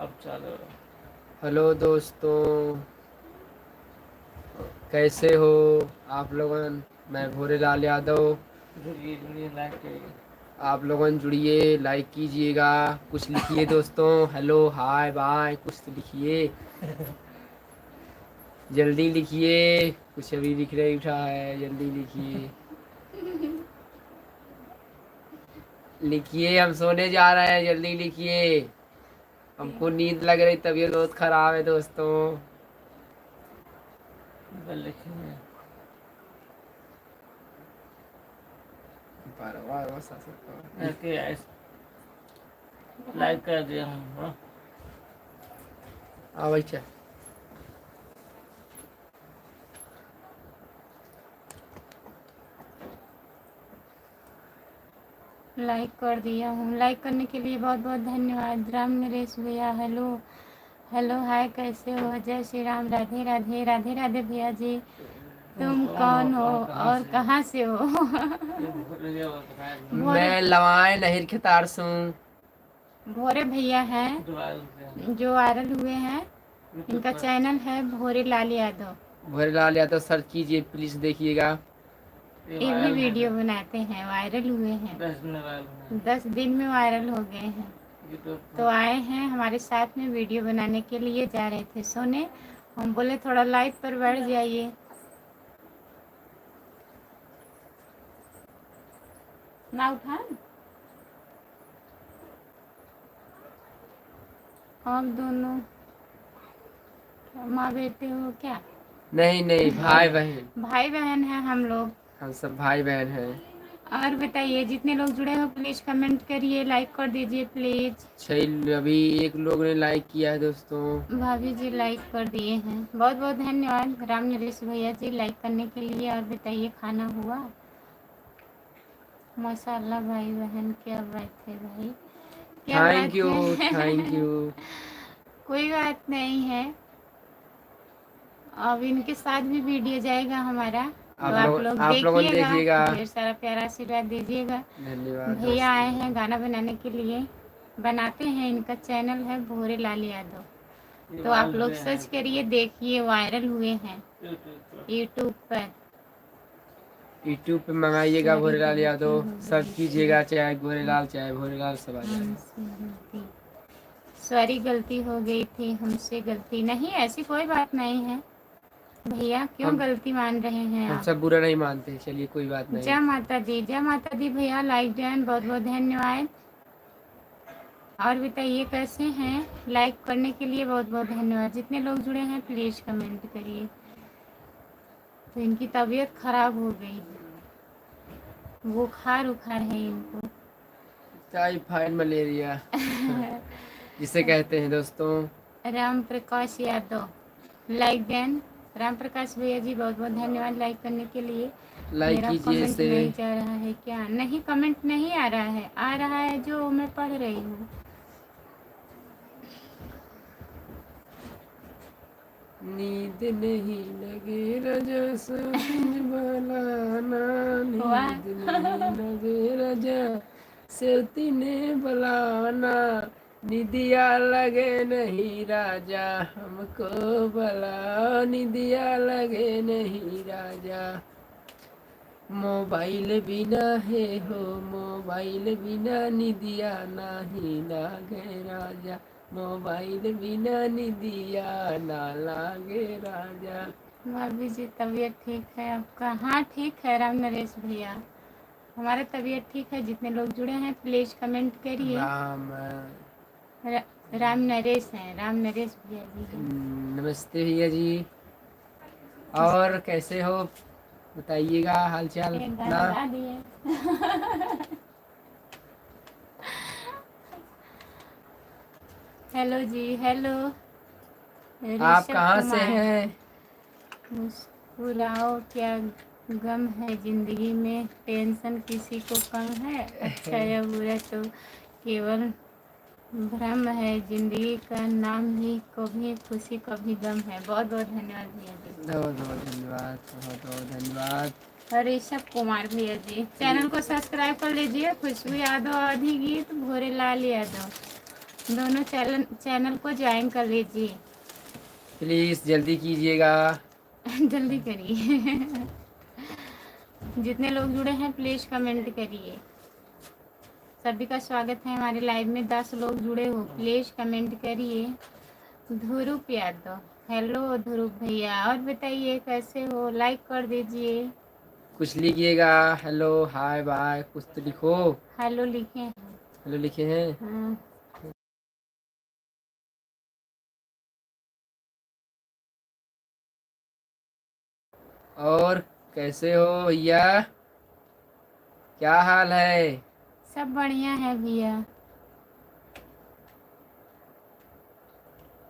अब चालू। हेलो दोस्तों, कैसे हो आप लोगन। मैं भोरेलाल यादव। जुड़िए जुड़िए, लाइक करिए। आप लोगन जुड़िए, लाइक कीजिएगा, कुछ लिखिए दोस्तों, हेलो हाय बाय कुछ तो लिखिए। जल्दी लिखिए, कुछ अभी लिख नहीं उठा है, जल्दी लिखिए। लिखिए, हम सोने जा रहे हैं, जल्दी लिखिए। हमको नींद लग रही, तबीयत बहुत खराब है दोस्तों। लिखेंगे। लाइक कर दिया हम। हाँ भाई क्या लाइक कर दिया हूँ। लाइक करने के लिए बहुत बहुत धन्यवाद। राम नरेश भैया हेलो हेलो हाय, कैसे हो? जय श्री राम, राधे राधे। राधे राधे भैया जी। तुम कौन हो और कहाँ से हो? भोरे मैं लवाए नहिर खितार से हूँ। भोरे भैया हैं जो वायरल हुए हैं। इनका चैनल है भोरे लाल यादव। भोरेलाल यादव सर्च कीजिए, प्लीज देखिएगा। ये भी वीडियो बनाते हैं, वायरल हुए हैं। 10 दिन में वायरल हो गए हैं। तो आए हैं हमारे साथ में वीडियो बनाने के लिए। जा रहे थे सोने, हम बोले थोड़ा लाइव पर बैठ जाइए। ना उठा आप दोनों माँ बेटे हो क्या? नहीं नहीं, भाई बहन। भाई बहन हैं हम लोग। हम सब भाई बहन हैं। और बताइए, जितने लोग जुड़े हो प्लीज़ कमेंट करिए, लाइक कर दीजिए प्लीज़। अभी एक लोग ने लाइक किया है दोस्तों। भाभी जी लाइक कर दिए हैं, बहुत बहुत धन्यवाद। राम नरेश भैया जी लाइक करने के लिए। और बताइए, खाना हुआ? माशाल्लाह भाई बहन, क्या बात है भाई, क्या थैंक बात यू, थैंक है। यू। कोई बात नहीं है। अब इनके साथ भी वीडियो जाएगा हमारा, तो आप लोग आप लोगों ने देखिएगा, देखिएगा। ढेर सारा प्यारा आशीर्वाद दीजिएगा। धन्यवाद भैया आए दोस्तों। हैं गाना बनाने के लिए, बनाते हैं। इनका चैनल है भोरे लाल यादव, तो आप लोग सर्च करिए, देखिए, वायरल हुए हैं यूट्यूब पर। यूट्यूब पे मंगाइएगा सॉरी भोरेलाल गलती यादव, हो सर्च गई कीजिएगा, चाहे भोरेलाल चाहे भोरेलाल सब आ जाएगा। हमसे गलती, सॉरी गलती हो गई थी, हमसे गलती नहीं, ऐसी कोई बात नहीं है। भैया क्यों हम गलती मान रहे हैं हम आप? सब बुरा नहीं मानते, चलिए कोई बात नहीं। जय माता दी, जय माता दी भैया, लाइक डन, बहुत बहुत धन्यवाद। और बताइए कैसे हैं? लाइक करने के लिए बहुत बहुत धन्यवाद। जितने लोग जुड़े हैं प्लीज़ कमेंट करिए। तो इनकी तबीयत खराब हो गई है, बुखार उखार है इनको। टाइफाइड मलेरिया जिसे कहते हैं दोस्तों। Ram Prakash Yadav like done. राम प्रकाश भैया जी बहुत बहुत धन्यवाद लाइक करने के लिए। लाइक मेरा कीजिए कमेंट इसे। नहीं जा रहा है क्या? नहीं, कमेंट नहीं आ रहा है, आ रहा है जो मैं पढ़ रही हूँ। नींद नहीं लगे रजा सौतीन बलाना, वाह। नींद नहीं लगे रजा सौतीन बलाना, निदिया लगे नहीं राजा हमको भला, निदिया लगे नहीं राजा। मोबाइल बिना है हो मोबाइल बिना निदिया नहीं लागे राजा, मोबाइल बिना निदिया ना लागे राजा। भाभी जी तबीयत ठीक है आपका? हाँ ठीक है राम नरेश भैया, हमारा तबीयत ठीक है। जितने लोग जुड़े हैं प्लीज कमेंट करिए। राम राम नरेश हैं, राम नरेश भैया जी हैं। नमस्ते भैया जी, और कैसे हो बताइएगा हालचाल एक अपना। गाना गा दिए। हेलो जी, हेलो आप ऋषभ कहाँ से कुमार। हैं? मुस्कुराओ क्या गम है जिंदगी में, टेंशन किसी को कम है, अच्छा या बुरा तो केवल भ्रम है, जिंदगी का नाम ही कभी खुशी कभी गम है। बहुत बहुत धन्यवाद भैया जी। बहुत बहुत धन्यवाद, बहुत बहुत धन्यवाद। और ऋषभ कुमार भैया जी, चैनल को सब्सक्राइब कर लीजिए। खुशबू यादव आधी गीत, भोरे लाल यादव, दोनों चैनल को ज्वाइन कर लीजिए। प्लीज जल्दी कीजिएगा। जल्दी करिए। जितने लोग जुड़े हैं प्लीज कमेंट करिए। सभी का स्वागत है हमारे लाइव में। 10 लोग जुड़े हो, प्लीज कमेंट करिए। ध्रुव यादव, हेलो ध्रुव भैया, और बताइए कैसे हो, लाइक कर दीजिए। कुछ लिखिएगा, हेलो हाय बाय कुछ तो लिखो। हेलो लिखे हैं। हेलो लिखे हैं। हाँ, और कैसे हो भैया, क्या हाल है? सब बढ़िया है भैया।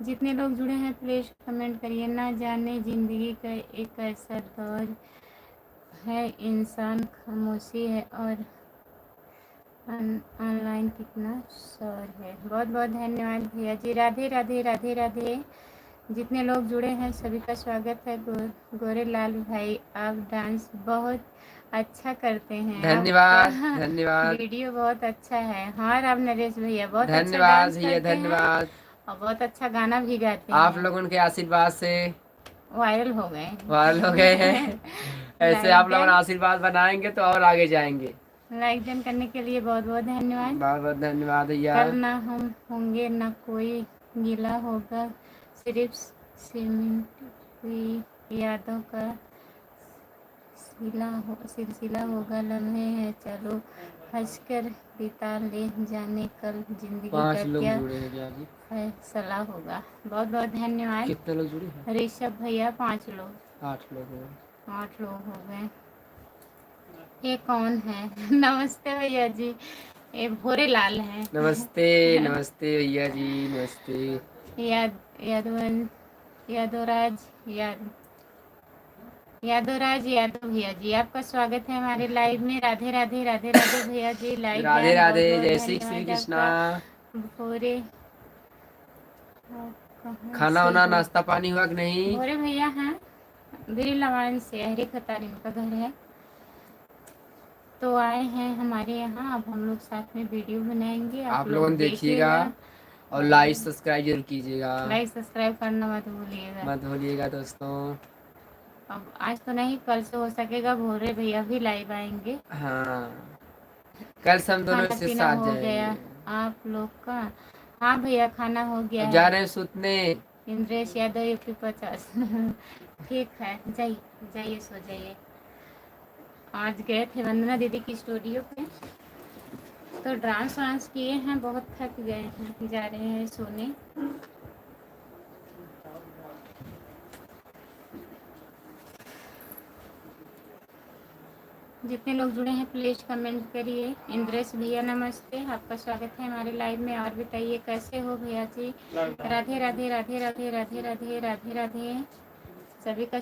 जितने लोग जुड़े हैं प्लीज कमेंट करिए। ना जाने जिंदगी का एक ऐसा दौर है, इंसान खामोशी है और ऑनलाइन कितना शोर है। बहुत बहुत धन्यवाद भैया जी। राधे राधे राधे राधे। जितने लोग जुड़े हैं सभी का स्वागत है। गोरे लाल भाई, आप डांस बहुत अच्छा करते हैं, धन्यवाद आपका धन्यवाद वीडियो बहुत अच्छा है। हाँ राम नरेश भैया बहुत अच्छा धन्यवाद डांस भैया करते हैं धन्यवाद। और बहुत अच्छा गाना भी गाते आप हैं। लोगों के आशीर्वाद से वायरल हो गए। वायरल हो गए हैं। ऐसे लाइक आप लोगों डन, आशीर्वाद बनाएंगे तो और आगे जाएंगे। लाइक डन करने के लिए बहुत बहुत धन्यवाद। बहुत बहुत धन्यवाद भैया। कल ना हम होंगे ना कोई गीला होगा, सिर्फ सीमेंट हुई यादों का सिलसिला होगा। लम्हे हैं चलो हंसकर बिता ले, जाने कल जिंदगी 5 का लोग क्या जुड़े हैं भैया जी। फैसला होगा। बहुत बहुत धन्यवाद। कितने लोग जुड़े हैं? ऋषभ भैया 5 लोग, 8 लोग हैं। 8 लोग हो गए। ये कौन है? नमस्ते भैया जी, ये भोरे लाल हैं। नमस्ते नमस्ते भैया जी नमस्ते। याद यादवन यादवराज यादवराज यादव भैया जी, आपका स्वागत है हमारे लाइव में। राधे राधे राधे राधे भैया जी, लाइव राधे डन। बहुत राधे, बहुत जय श्री धन्यवाद कृष्णा। आपका। भोरे कहाँ खाना से वाना हो? नाश्ता पानी हुआ कि नहीं? भोरे भैया हैं बिरलावान से, हरी खतारी का घर है, तो आए हैं हमारे यहाँ। अब हम लोग साथ में वीडियो बनाएंगे, आप आप लोगों लोग ने देखिएगा देखिएगा। और लाइक सब्सक्राइब जरूर कीजिएगा। लाइक सब्सक्राइब करना मत भूलिएगा। मत भूलिएगा दोस्तों। अब आज तो नहीं, कल से हो सकेगा, भोरे भैया भी लाइव आएंगे। हाँ, कल से हम दोनों खाना इसके पीना साथ हो गया जाएंगे। आप लोग का? हाँ भैया खाना हो गया अब जा है। रहे हैं सुतने। इंद्रेश यादव यूपी 50। ठीक है, जाइए जाइए सो जाइए। आज गए थे वंदना दीदी की स्टूडियो पे, तो डांस वांस किए हैं, बहुत थक गए हैं, जा रहे हैं सोने। जितने लोग जुड़े हैं प्लीज कमेंट करिए। इंद्रेश भैया नमस्ते, आपका स्वागत है हमारे लाइव में। और बताइए कैसे हो भैया जी? राधे राधे राधे राधे राधे राधे राधे राधे। सभी का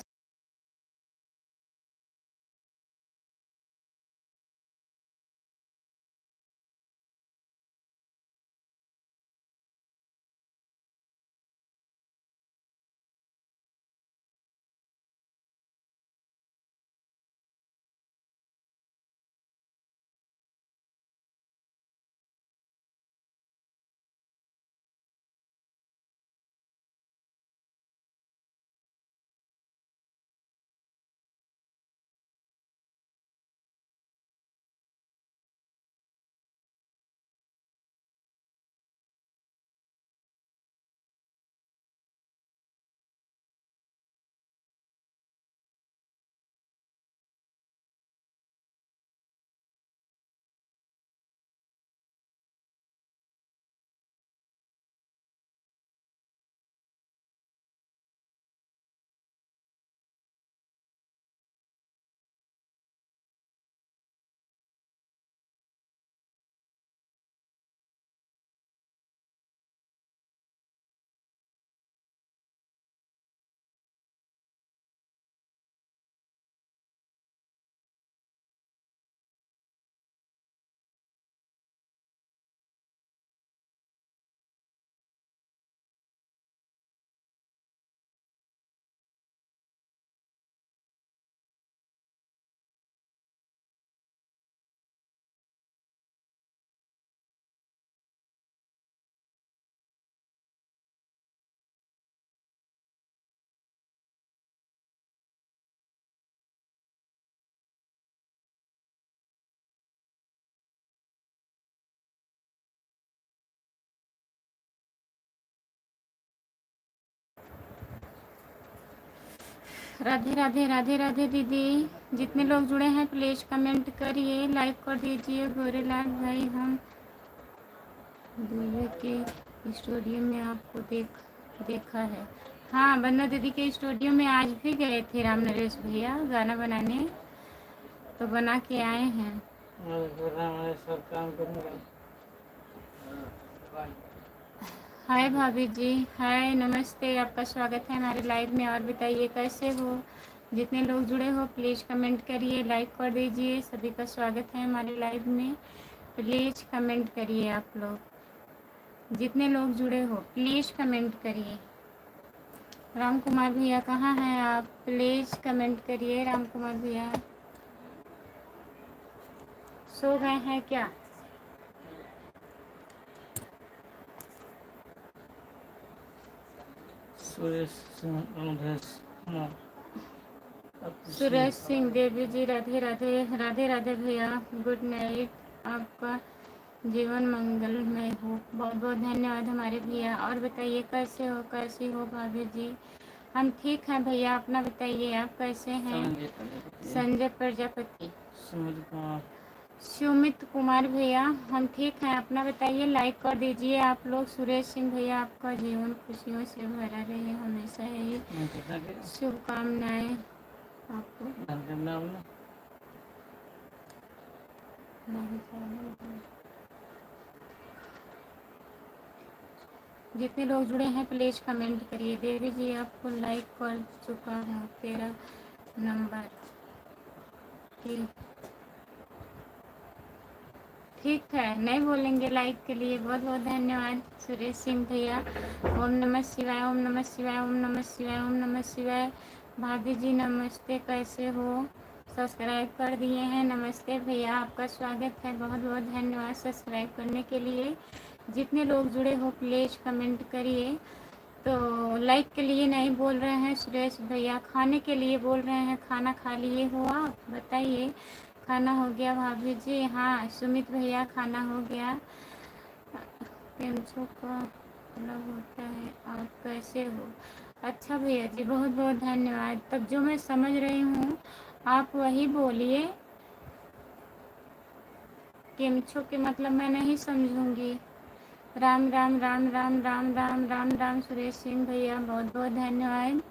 राधे राधे राधे राधे दीदी। जितने लोग जुड़े हैं प्लीज कमेंट करिए, लाइक कर दीजिए। गोरेलाल भाई, हम दूल्हे के स्टूडियो में आपको देखा है। हाँ, वंदना दीदी के स्टूडियो में आज भी गए थे राम नरेश भैया गाना बनाने, तो बना के आए हैं। मैं सब काम करूँगा। हाय भाभी जी, हाय, नमस्ते, आपका स्वागत है हमारे लाइव में। और बताइए कैसे हो? जितने लोग जुड़े हो प्लीज़ कमेंट करिए, लाइक कर दीजिए। सभी का स्वागत है हमारे लाइव में। प्लीज़ कमेंट करिए आप लोग। जितने लोग जुड़े हो प्लीज़ कमेंट करिए। राम कुमार भैया कहाँ हैं आप? प्लीज़ कमेंट करिए। राम कुमार भैया सो गए हैं क्या? सुरेश कुमार, सुरेश सिंह देवी जी, राधे राधे राधे राधे भैया, गुड नाइट। आपका जीवन मंगलमय हो। बहुत बहुत धन्यवाद हमारे भैया। और बताइए कैसे हो, कैसी हो भाभी जी? हम ठीक हैं भैया, अपना बताइए आप कैसे हैं? संजय प्रजापति, सुमित कुमार भैया, हम ठीक हैं, अपना बताइए। लाइक कर दीजिए आप लोग। सुरेश सिंह भैया, आपका जीवन खुशियों से भरा रहे हमेशा ही शुभकामनाएं आपको। जितने लोग जुड़े हैं प्लीज कमेंट करिए। देवी जी आपको लाइक कर चुका हूँ, तेरा नंबर ठीक है, नहीं बोलेंगे लाइक के लिए। बहुत बहुत धन्यवाद सुरेश सिंह भैया। ओम नमः शिवाय, ओम नमः शिवाय, ओम नमः शिवाय, ओम नमः शिवाय। भाभी जी नमस्ते, कैसे हो? सब्सक्राइब कर दिए हैं, नमस्ते भैया, आपका स्वागत है। बहुत बहुत धन्यवाद सब्सक्राइब करने के लिए। जितने लोग जुड़े हो प्लीज़ कमेंट करिए। तो लाइक के लिए नहीं बोल रहे हैं सुरेश भैया, खाने के लिए बोल रहे हैं। खाना खा लिए हो आप? बताइए। खाना हो गया भाभी जी? हाँ सुमित भैया, खाना हो गया। पेंसो का मतलब होता है, आप कैसे हो? अच्छा भैया जी, बहुत बहुत धन्यवाद। तब जो मैं समझ रही हूँ आप वही बोलिए। केमछो के मतलब मैं नहीं समझूंगी। राम राम राम राम राम राम राम राम। सुरेश सिंह भैया बहुत बहुत धन्यवाद।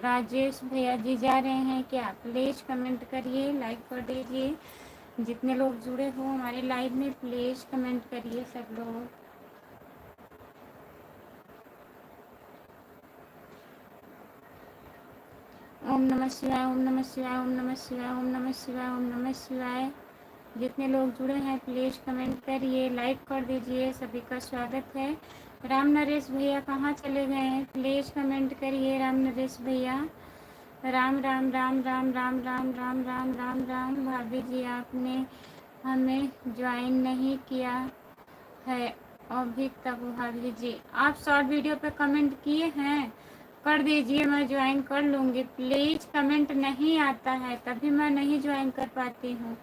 राजेश भैया जी जा रहे हैं क्या? प्लीज़ कमेंट करिए, लाइक कर दीजिए। जितने लोग जुड़े हो हमारे लाइव में प्लीज़ कमेंट करिए सब लोग। ओम नमः शिवाय, ओम नमः शिवाय, ओम नमः शिवाय, ओम नमः शिवाय, ओम नमः शिवाय। जितने लोग जुड़े हैं प्लीज़ कमेंट करिए, लाइक कर दीजिए। सभी का स्वागत है। राम नरेश भैया कहाँ चले गए हैं? प्लीज़ कमेंट करिए राम नरेश भैया। राम राम राम राम राम राम राम राम राम राम। भाभी जी आपने हमें ज्वाइन नहीं किया है अभी तक। भाभी जी आप शॉर्ट वीडियो पे कमेंट किए हैं, कर दीजिए, मैं ज्वाइन कर लूँगी। प्लीज़ कमेंट नहीं आता है तभी मैं नहीं ज्वाइन कर पाती हूँ।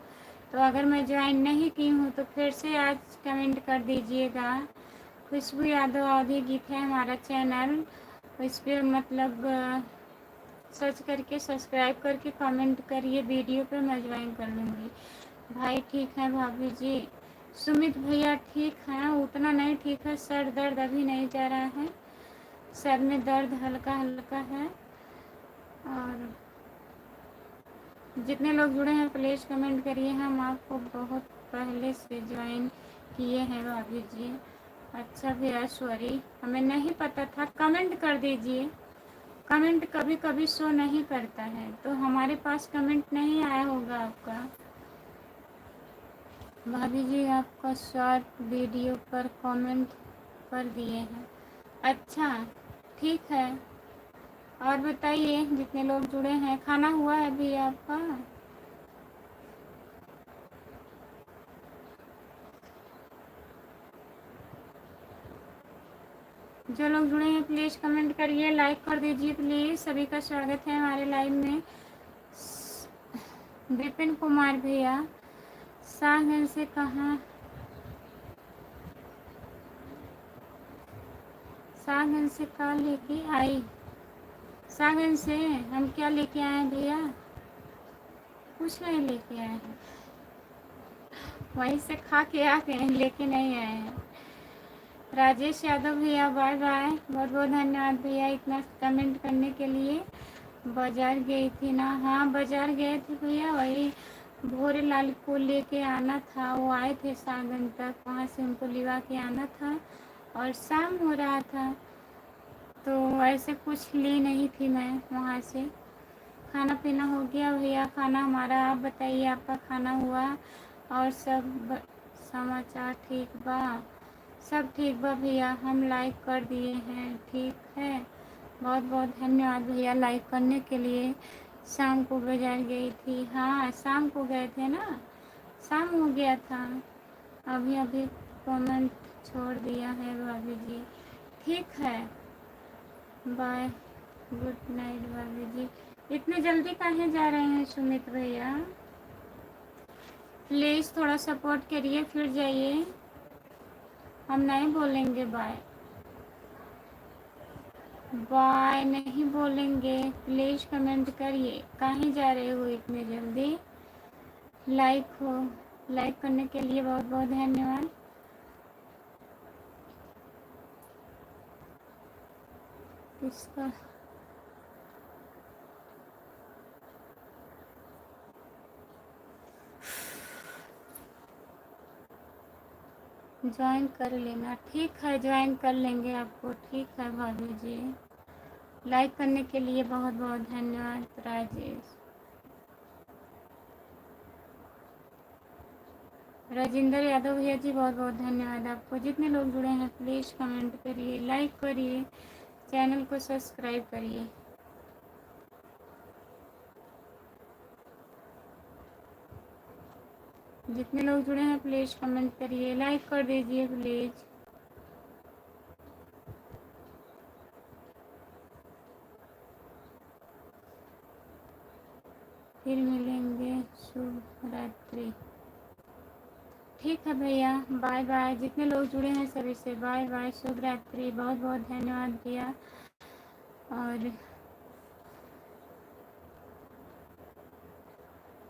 तो अगर मैं ज्वाइन नहीं की हूँ तो फिर से आज कमेंट कर दीजिएगा। खुशबू यादव आदि गीत है हमारा चैनल, इस पर मतलब सर्च करके सब्सक्राइब करके कमेंट करिए वीडियो पे, मैं ज्वाइन कर लूँगी। भाई ठीक है भाभी जी? सुमित भैया ठीक हैं, उतना नहीं ठीक है, सर दर्द अभी नहीं जा रहा है, सर में दर्द हल्का हल्का है। और जितने लोग जुड़े हैं प्लीज़ कमेंट करिए। हम आपको बहुत पहले से ज्वाइन किए हैं भाभी जी। अच्छा भैया सॉरी, हमें नहीं पता था, कमेंट कर दीजिए। कमेंट कभी कभी शो नहीं करता है, तो हमारे पास कमेंट नहीं आया होगा आपका। भाभी जी आपका शॉर्ट वीडियो पर कमेंट कर दिए हैं। अच्छा ठीक है। और बताइए जितने लोग जुड़े हैं, खाना हुआ है भी आपका? जो लोग जुड़े हैं प्लीज़ कमेंट करिए, लाइक कर दीजिए प्लीज़। सभी का स्वागत है हमारे लाइव में। विपिन कुमार भैया सागन से कहाँ, सागन से कहाँ लेके आई? सागन से हम क्या लेके आए हैं भैया? कुछ नहीं लेके आए हैं, वहीं से खा के आ गए हैं, लेके नहीं आए हैं। राजेश यादव भैया बाय बाय, बहुत बहुत धन्यवाद भैया इतना कमेंट करने के लिए। बाजार गई थी ना? हाँ बाजार गए थे भैया, वही भोरे लाल को लेके आना था, वो आए थे सागन तक, वहाँ से उनको लिवा के आना था और शाम हो रहा था तो ऐसे कुछ ली नहीं थी मैं वहाँ से। खाना पीना हो गया भैया? खाना हमारा, आप बताइए आपका खाना हुआ? और सब समाचार ठीक बा? सब ठीक बा भैया, हम लाइक कर दिए हैं, ठीक है। बहुत बहुत धन्यवाद भैया लाइक करने के लिए। शाम को बाजार गई थी? हाँ शाम को गए थे ना, शाम हो गया था। अभी अभी कमेंट छोड़ दिया है भाभी जी, ठीक है बाय, गुड नाइट भाभी जी। इतने जल्दी कहाँ जा रहे हैं सुमित भैया? प्लीज़ थोड़ा सपोर्ट करिए फिर जाइए, हम नहीं बोलेंगे बाय। बाय नहीं बोलेंगे, प्लीज़ कमेंट करिए। कहाँ जा रहे हो इतने जल्दी? लाइक करने के लिए बहुत बहुत धन्यवाद। इसका ज्वाइन कर लेना, ठीक है ज्वाइन कर लेंगे आपको, ठीक है भाभी जी। लाइक करने के लिए बहुत बहुत धन्यवाद राजेश। राजेंद्र यादव भैया जी बहुत बहुत धन्यवाद आपको। जितने लोग जुड़े हैं प्लीज़ कमेंट करिए, लाइक करिए, चैनल को सब्सक्राइब करिए। जितने लोग जुड़े हैं प्लीज़ कमेंट करिए, लाइक कर दीजिए प्लीज़। फिर मिलेंगे, शुभ रात्रि। ठीक है भैया बाय बाय। जितने लोग जुड़े हैं सभी से बाय बाय, शुभ रात्रि। बहुत बहुत धन्यवाद भैया। और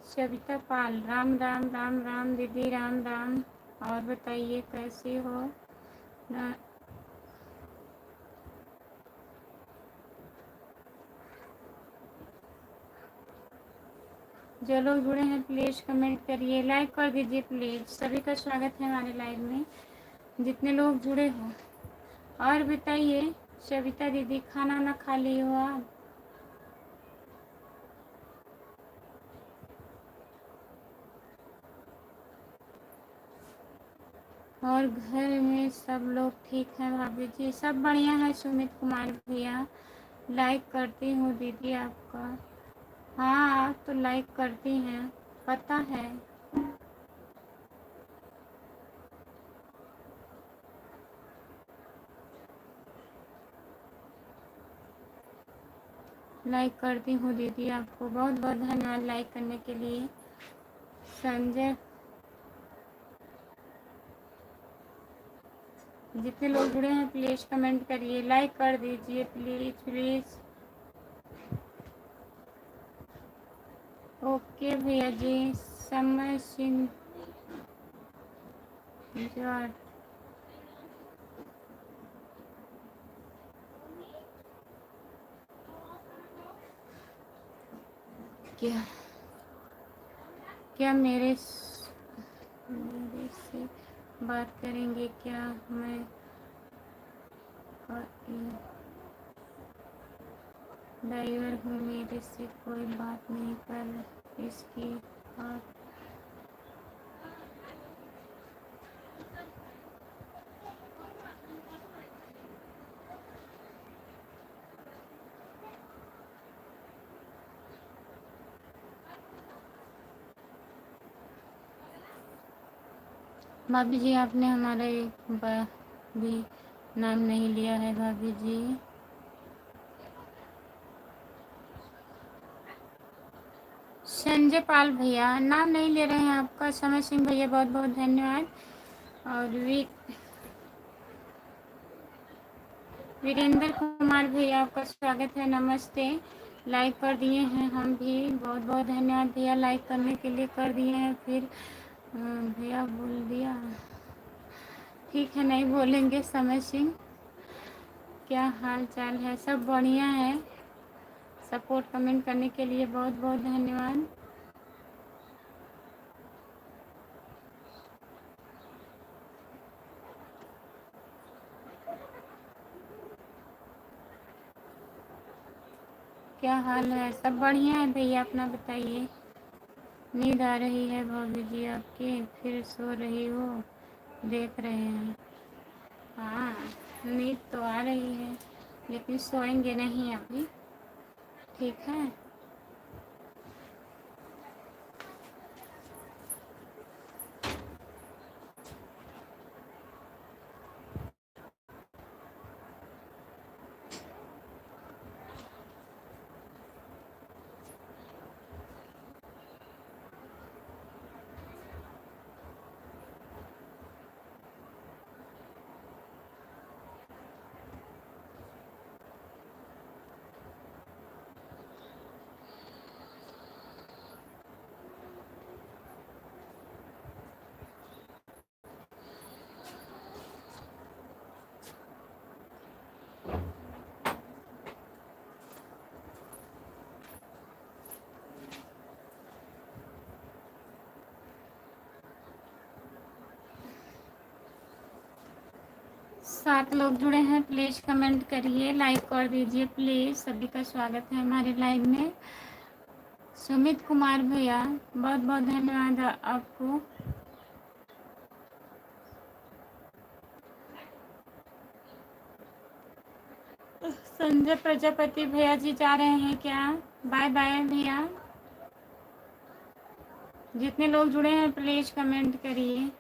सविता पाल, राम राम राम राम दीदी, राम राम। और बताइए कैसी हो? जो लोग जुड़े हैं प्लीज़ कमेंट करिए, लाइक कर दीजिए प्लीज़। सभी का स्वागत है हमारे लाइव में, जितने लोग जुड़े हो। और बताइए सविता दीदी, खाना ना खा ली हो आप? और घर में सब लोग ठीक हैं भाभी जी? सब बढ़िया है सुमित कुमार भैया। लाइक करती हूँ दीदी आपका। हाँ आप तो लाइक करती हैं, पता है। लाइक करती हूँ दीदी आपको, बहुत बहुत धन्यवाद लाइक करने के लिए। संजय, जितने लोग जुड़े हैं प्लीज़ कमेंट करिए, लाइक कर दीजिए प्लीज़ प्लीज़। ओके भैया जी। समय सिंह जॉर्ज, क्या क्या मेरे से बात करेंगे क्या? मैं ड्राइवर हूँ, मेरे से कोई बात नहीं कर इसकी बात। भाभी जी आपने हमारा एक भी नाम नहीं लिया है भाभी जी। संजय पाल भैया नाम नहीं ले रहे हैं आपका। समय सिंह भैया बहुत बहुत धन्यवाद। और वीरेंद्र कुमार भैया आपका स्वागत है, नमस्ते। लाइक कर दिए हैं हम भी, बहुत बहुत धन्यवाद भैया, लाइक करने के लिए कर दिए हैं। फिर भैया बोल दिया, ठीक है नहीं बोलेंगे। समय सिंह, क्या हाल चाल है? सब बढ़िया है। सपोर्ट कमेंट करने के लिए बहुत बहुत धन्यवाद। क्या हाल है? सब बढ़िया है भैया, अपना बताइए। नींद आ रही है भाभी जी आपकी, फिर सो रही हो, देख रहे हैं। हाँ, नींद तो आ रही है, लेकिन सोएंगे नहीं अभी, ठीक है। सात लोग जुड़े हैं, प्लीज़ कमेंट करिए, लाइक कर दीजिए प्लीज़। सभी का स्वागत है हमारे लाइव में। सुमित कुमार भैया, बहुत बहुत धन्यवाद आपको। संजय प्रजापति भैया जी जा रहे हैं क्या? बाय बाय भैया। जितने लोग जुड़े हैं प्लीज़ कमेंट करिए।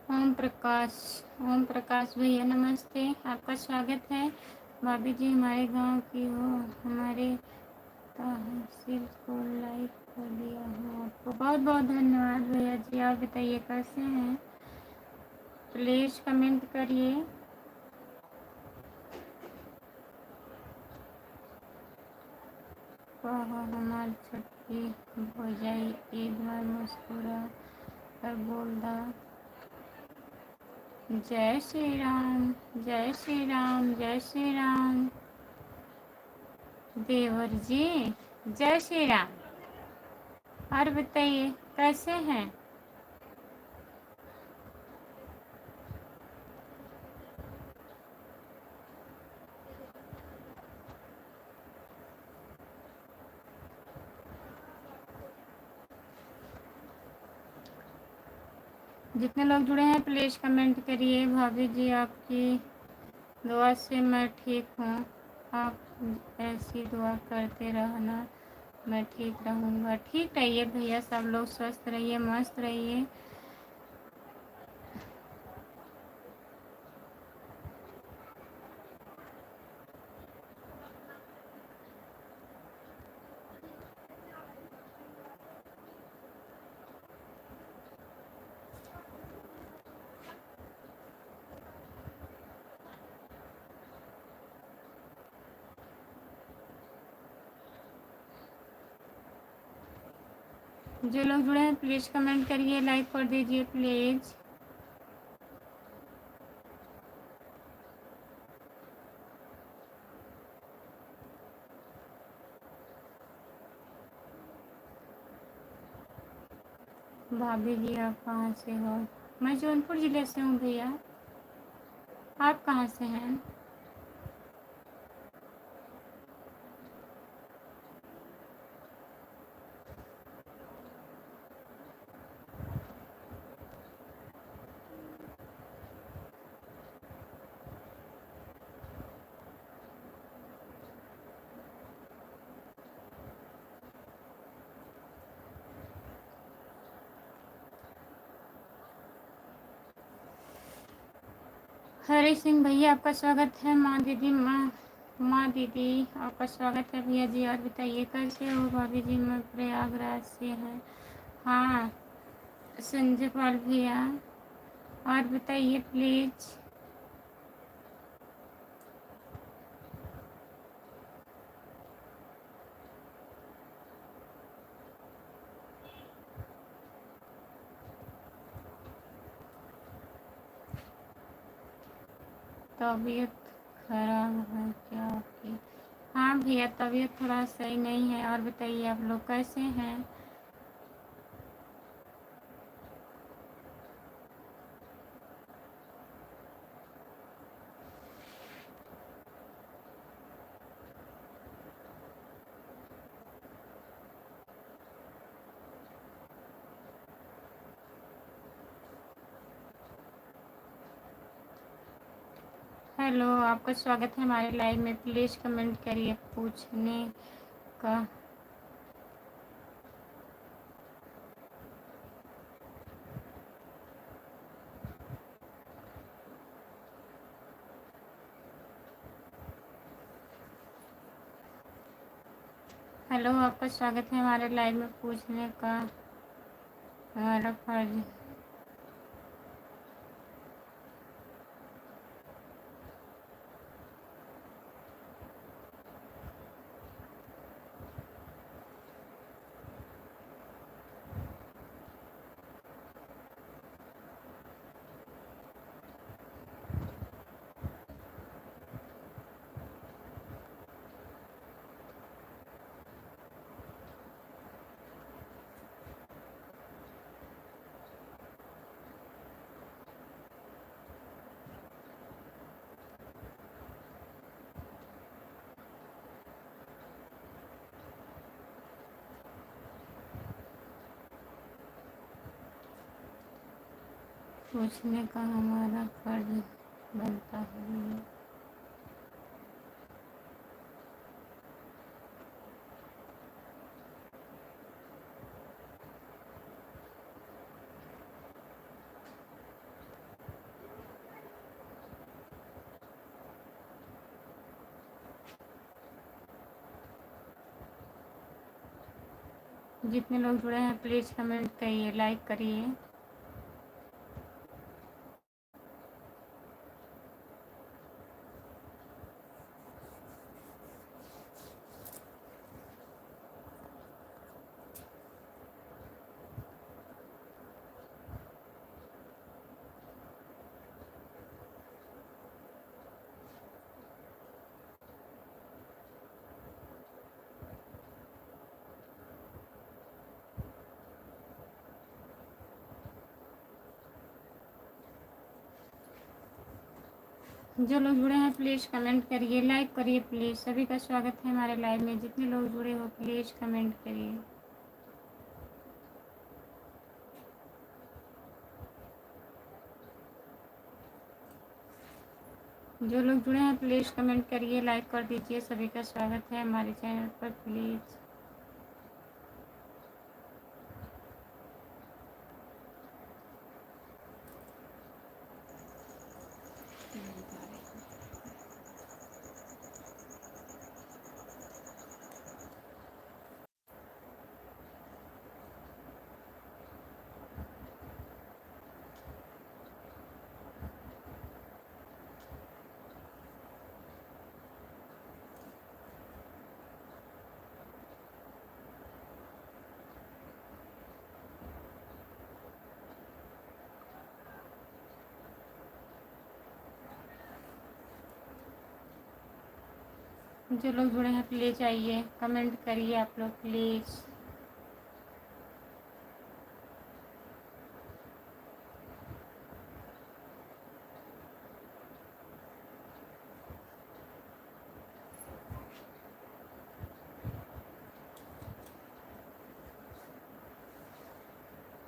ओम प्रकाश भैया नमस्ते, आपका स्वागत है। भाभी जी हमारे गांव की हो, हमारे तहसील को लाइक कर दिया हो, आपको बहुत बहुत धन्यवाद भैया जी। आप बताइए कैसे हैं? प्लीज़ कमेंट करिए। कहो हमार छुट्टी हो जाई, एक बार मुस्कुरा कर बोल दा, जय श्री राम, जय श्री राम, जय श्री राम। देवर जी जय श्री राम। और बताइए कैसे हैं? जितने लोग जुड़े हैं प्लीज़ कमेंट करिए। भाभी जी आपकी दुआ से मैं ठीक हूँ, आप ऐसी दुआ करते रहना, मैं ठीक रहूँगा। ठीक रहिए भैया, सब लोग स्वस्थ रहिए, मस्त रहिए। जो लोग जुड़े हैं प्लीज़ कमेंट करिए, लाइक कर दीजिए प्लीज़। भाभी जी आप कहाँ से हो? मैं जौनपुर ज़िले से हूँ भैया, आप कहाँ से हैं? हरे सिंह भैया आपका स्वागत है। माँ दीदी आपका स्वागत है भैया जी। और बताइए कैसे हो भाभी जी? मैं प्रयागराज से है। हाँ संजय पाल भैया, और बताइए प्लीज़। तबीयत खराब है क्या आपकी? हाँ भैया तबीयत थोड़ा सही नहीं है। और बताइए आप लोग कैसे हैं? हेलो आपका स्वागत है हमारे लाइव में। प्लीज़ कमेंट करिए पूछने का। हेलो आपका स्वागत है हमारे लाइव में। पूछने का हमारा फर्ज। पूछने का हमारा फर्ज बनता है। जितने लोग जुड़े हैं प्लीज़ कमेंट करिए, लाइक करिए। जो लोग जुड़े हैं प्लीज़ कमेंट करिए, लाइक करिए प्लीज़। सभी का स्वागत है हमारे लाइव में। जितने लोग जुड़े हो प्लीज़ कमेंट करिए। जो लोग जुड़े हैं प्लीज़ कमेंट करिए, लाइक कर दीजिए। सभी का स्वागत है हमारे चैनल पर प्लीज़। जो लोग जुड़े हैं प्लीज़ आइए, कमेंट करिए आप लोग प्लीज़।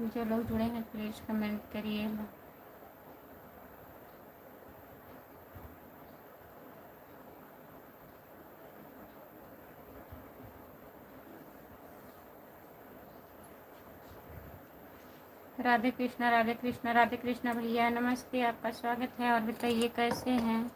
जो लोग जुड़े हैं प्लीज़ कमेंट करिए। राधे कृष्णा राधे कृष्णा राधे कृष्णा भैया नमस्ते, आपका स्वागत है। और बताइए कैसे हैं?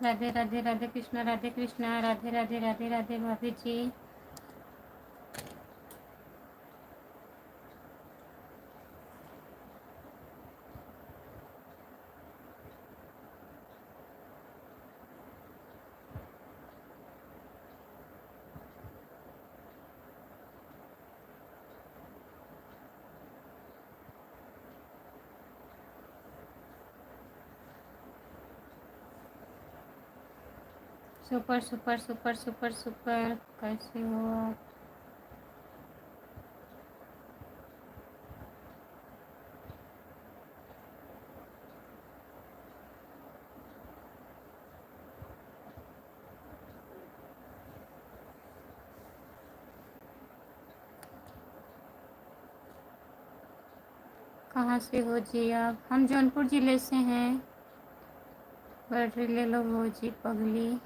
राधे राधे राधे कृष्णा राधे कृष्णा राधे राधे राधे राधे भाभी जी। Super super super super super, कैसे हो आप? कहाँ से हो जी आप? हम जौनपुर ज़िले से हैं। बैटरी ले लो हो जी पगली।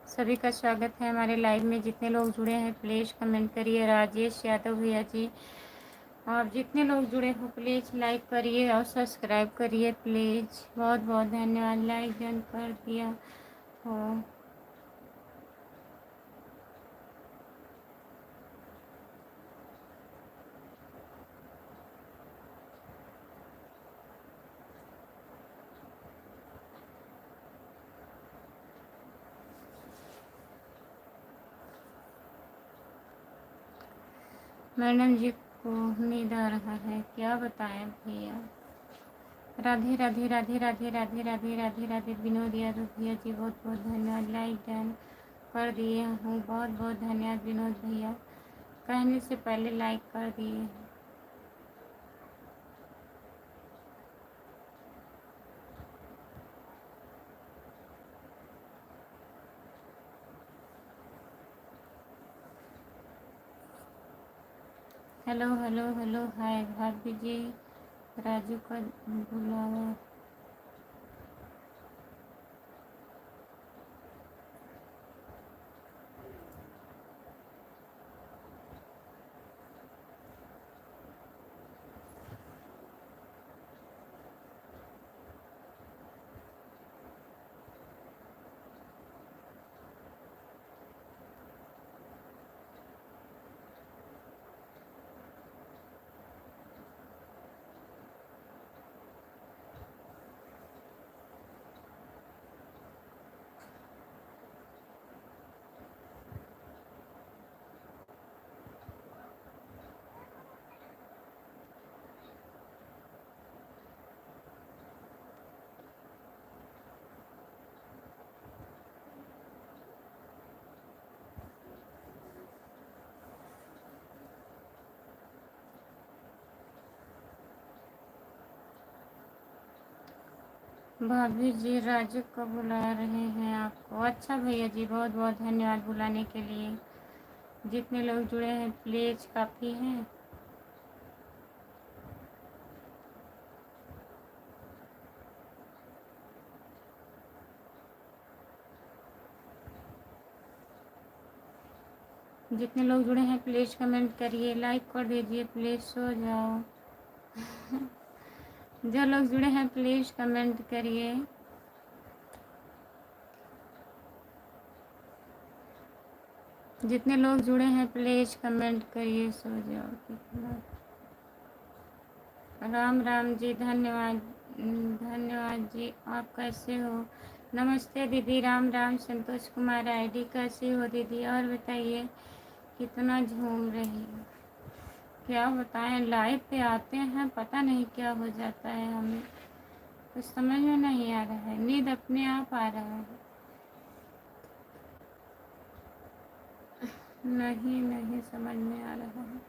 सभी का स्वागत है हमारे लाइव में। जितने लोग जुड़े हैं प्लीज़ कमेंट करिए। राजेश यादव भैया जी, और जितने लोग जुड़े हो प्लीज़ लाइक करिए और सब्सक्राइब करिए प्लीज़। बहुत बहुत धन्यवाद, लाइक डन कर दिया हो। मैडम जी को नींद आ रहा है, क्या बताएं भैया। राधे राधे राधे राधे राधे राधे राधे राधे। विनोद यादव भैया जी बहुत बहुत धन्यवाद, लाइक डन कर दिए हूँ। बहुत बहुत धन्यवाद विनोद भैया, कहने से पहले लाइक कर दिए। हेलो हेलो हेलो हाय भाभी जी। राजू का बुलावा। भाभी जी राजू को बुला रहे हैं आपको। अच्छा भैया जी, बहुत बहुत धन्यवाद बुलाने के लिए। जितने लोग जुड़े हैं प्लीज़ काफ़ी हैं। जितने लोग जुड़े हैं प्लीज़ कमेंट करिए, लाइक कर दीजिए प्लीज़। सो जाओ। जो लोग जुड़े हैं प्लीज़ कमेंट करिए। जितने लोग जुड़े हैं प्लीज़ कमेंट करिए। सो जाओ कितना। राम राम जी, धन्यवाद धन्यवाद जी। आप कैसे हो? नमस्ते दीदी। राम राम। संतोष कुमार आईडी, कैसे हो दीदी? और बताइए कितना झूम रही हूँ, क्या बताएं। लाइव पे आते हैं, पता नहीं क्या हो जाता है, हमें कुछ समझ में नहीं आ रहा है। नींद अपने आप आ रहा है। नहीं नहीं समझ में आ रहा है।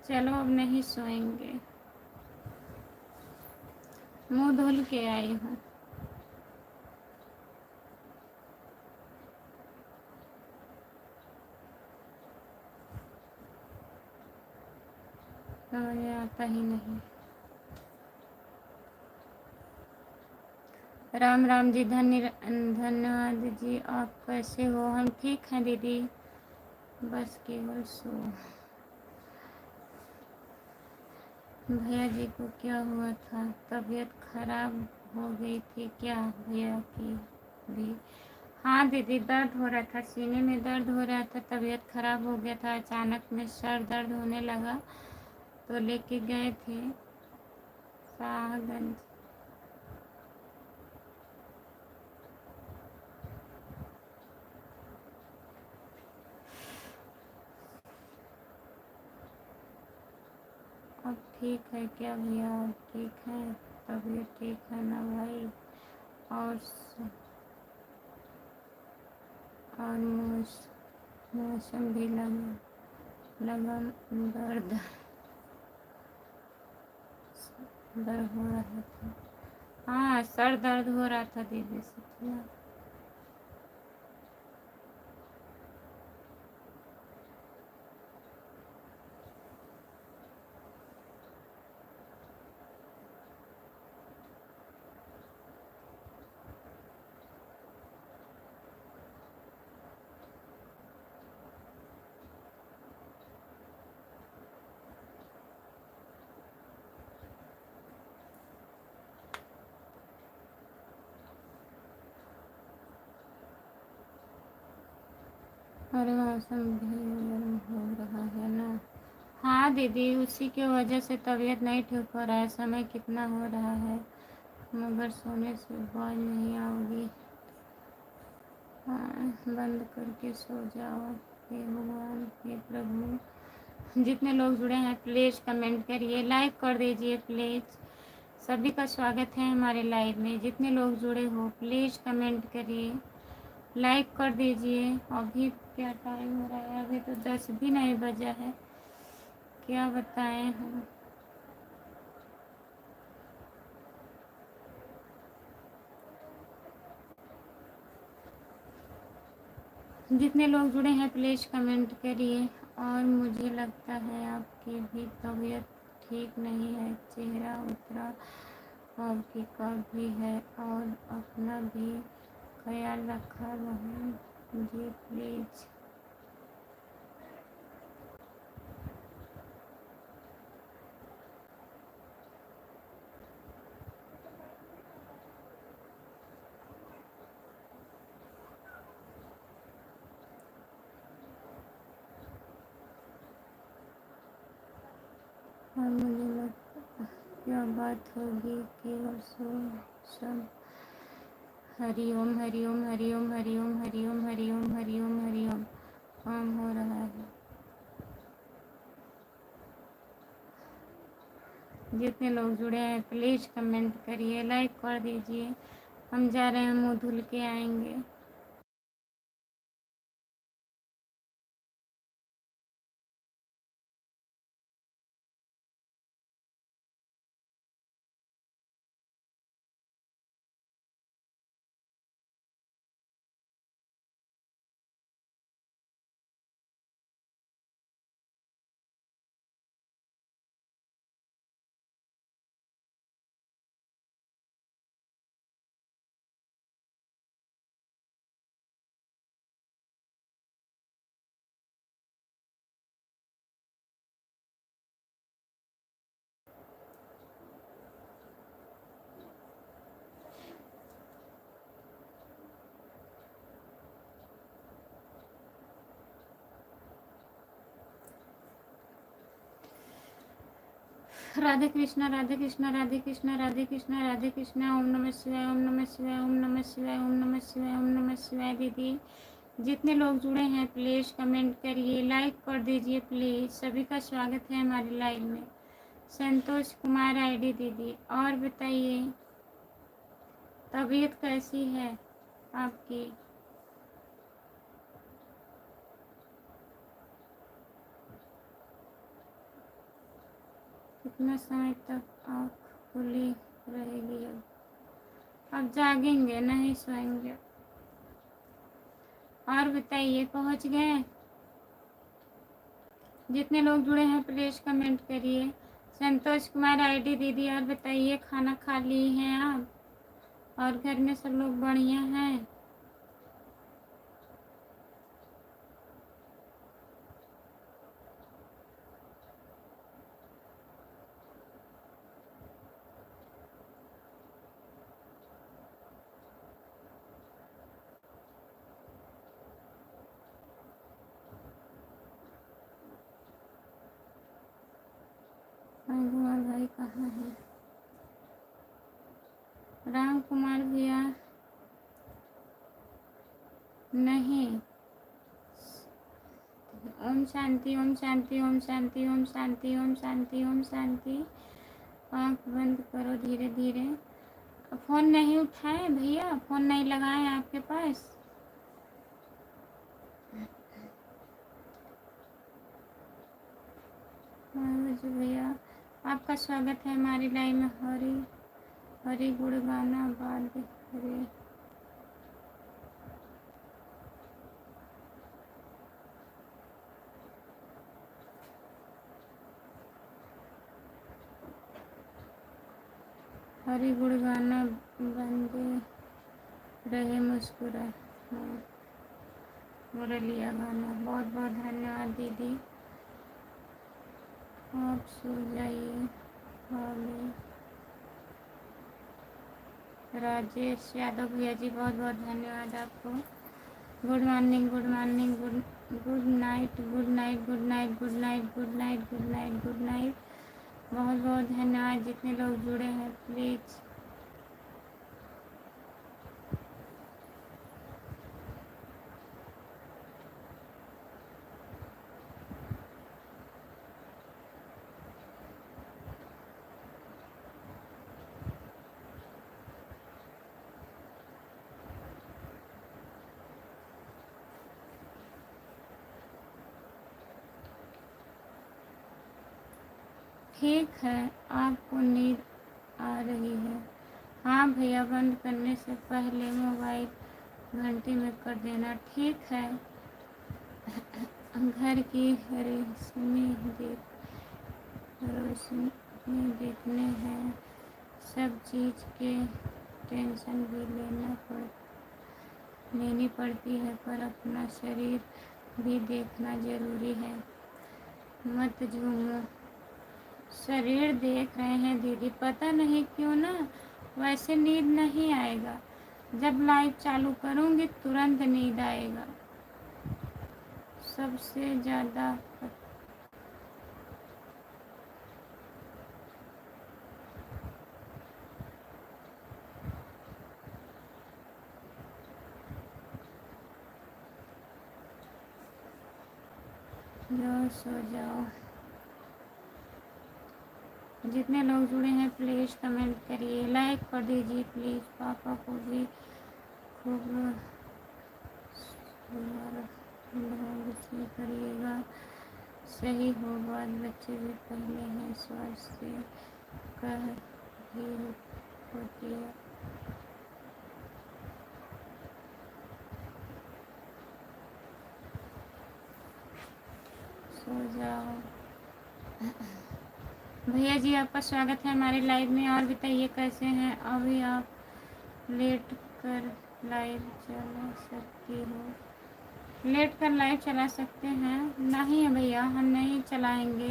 चलो अब नहीं सोएंगे। मुंह धुल के आई हूँ। समझ आता ही नहीं। राम राम जी, धन्यवाद जी। आप कैसे हो? हम ठीक हैं दीदी, बस केवल सो। भैया जी को क्या हुआ था? तबीयत खराब हो गई थी क्या भैया की भी? हाँ दीदी, दर्द हो रहा था, सीने में दर्द हो रहा था, तबीयत खराब हो गया था। अचानक में सर दर्द होने लगा तो लेके गए थे शाहगंज। अब ठीक है क्या भैया? अब ठीक है, तबीयत ठीक है ना भाई? और और मौसम भी लगा दर्द दर्द हो रहा था। हाँ, सर दर्द हो रहा था दीदी से। अरे मौसम भी गर्म हो रहा है ना। हाँ दीदी, उसी की वजह से तबीयत नहीं ठीक हो रहा है। समय कितना हो रहा है, मगर सोने से बाज नहीं आओगी। हाँ, बंद करके सो जाओ। हे भगवान, हे प्रभु। जितने लोग जुड़े हैं प्लीज़ कमेंट करिए, लाइक कर दीजिए प्लीज़। सभी का स्वागत है हमारे लाइव में। जितने लोग जुड़े हो प्लीज़ कमेंट करिए, लाइक कर दीजिए। अभी क्या टाइम हो रहा है? अभी तो 10 भी नहीं बजा है, क्या बताएं हम। जितने लोग जुड़े हैं प्लीज़ कमेंट करिए। और मुझे लगता है आपकी भी तबीयत ठीक नहीं है, चेहरा उतरा आपकी का भी है। और अपना भी ख्याल रखा बहन जी प्लीज़। और मुझे लगता क्या बात होगी केवल सो सब। हरिओम हरिओम हरिओम हरिओम हरिओम हरिओम हरिओम हरिओम काम हो रहा है। जितने लोग जुड़े हैं प्लीज़ कमेंट करिए, लाइक कर दीजिए। हम जा रहे हैं, मुँह धुल के आएंगे। राधे कृष्णा राधे कृष्णा राधे कृष्णा राधे कृष्णा राधे कृष्णा। ओम नमः शिवाय ओम नमः शिवाय ओम नमः शिवाय ओम नमः शिवाय ओम नमः शिवाय। दीदी जितने लोग जुड़े हैं प्लीज़ कमेंट करिए, लाइक कर दीजिए प्लीज़। सभी का स्वागत है हमारे लाइव में। संतोष कुमार आईडी दीदी, और बताइए तबीयत कैसी है आपकी? कितना समय तक आँख खुली रहेगी? अब जागेंगे, नहीं सोएंगे। और बताइए पहुंच गए? जितने लोग जुड़े हैं प्लीज कमेंट करिए। संतोष कुमार आईडी दीदी, और बताइए खाना खा लिए हैं आप? और घर में सब लोग बढ़िया हैं? राम कुमार भाई कहाँ है? राम कुमार भैया नहीं। ओम शांति, ओम शांति, ओम शांति, ओम शांति, ओम शांति, ओम शांति। आँख बंद करो धीरे धीरे। फ़ोन नहीं उठाए भैया? फ़ोन नहीं लगाए आपके पास? जी भैया, आपका स्वागत है हमारी लाइव में। हरी हरी गुड़ गाना बाद हरे। हरी गुड़ गाना बंदे रहे मुस्कुरा। मुरलिया गाना। बहुत बहुत धन्यवाद दीदी। आप सो जाइए। राजेश यादव भैया जी, बहुत बहुत धन्यवाद आपको। Good morning, good morning, good night, good night, good night, good night, good night, good night, good night. बहुत बहुत धन्यवाद जितने लोग जुड़े हैं प्लीज़। ठीक है, आपको नींद आ रही है? हाँ भैया, बंद करने से पहले मोबाइल घंटी में कर देना। ठीक है। घर की रोशनी देखने हैं, सब चीज़ के टेंशन भी लेनी पड़ती है, पर अपना शरीर भी देखना ज़रूरी है। मत झूमो। शरीर देख रहे हैं दीदी, पता नहीं क्यों ना वैसे नींद नहीं आएगा। जब लाइव चालू करूँगी तुरंत नींद आएगा। सबसे ज़्यादा जाओ सो जाओ। जितने लोग जुड़े हैं प्लीज़ कमेंट करिए, लाइक कर दीजिए प्लीज़। पापा को भी खूब करिएगा, सही हो बात। बच्चे भी पहले हैं, स्वास्थ्य कह ही होती है। सो जाओ। भैया जी, आपका स्वागत है हमारे लाइव में। और बताइए कैसे हैं? अभी आप लेट कर लाइव चला सकती हो? लेट कर लाइव चला सकते हैं? नहीं भैया, हम नहीं चलाएंगे,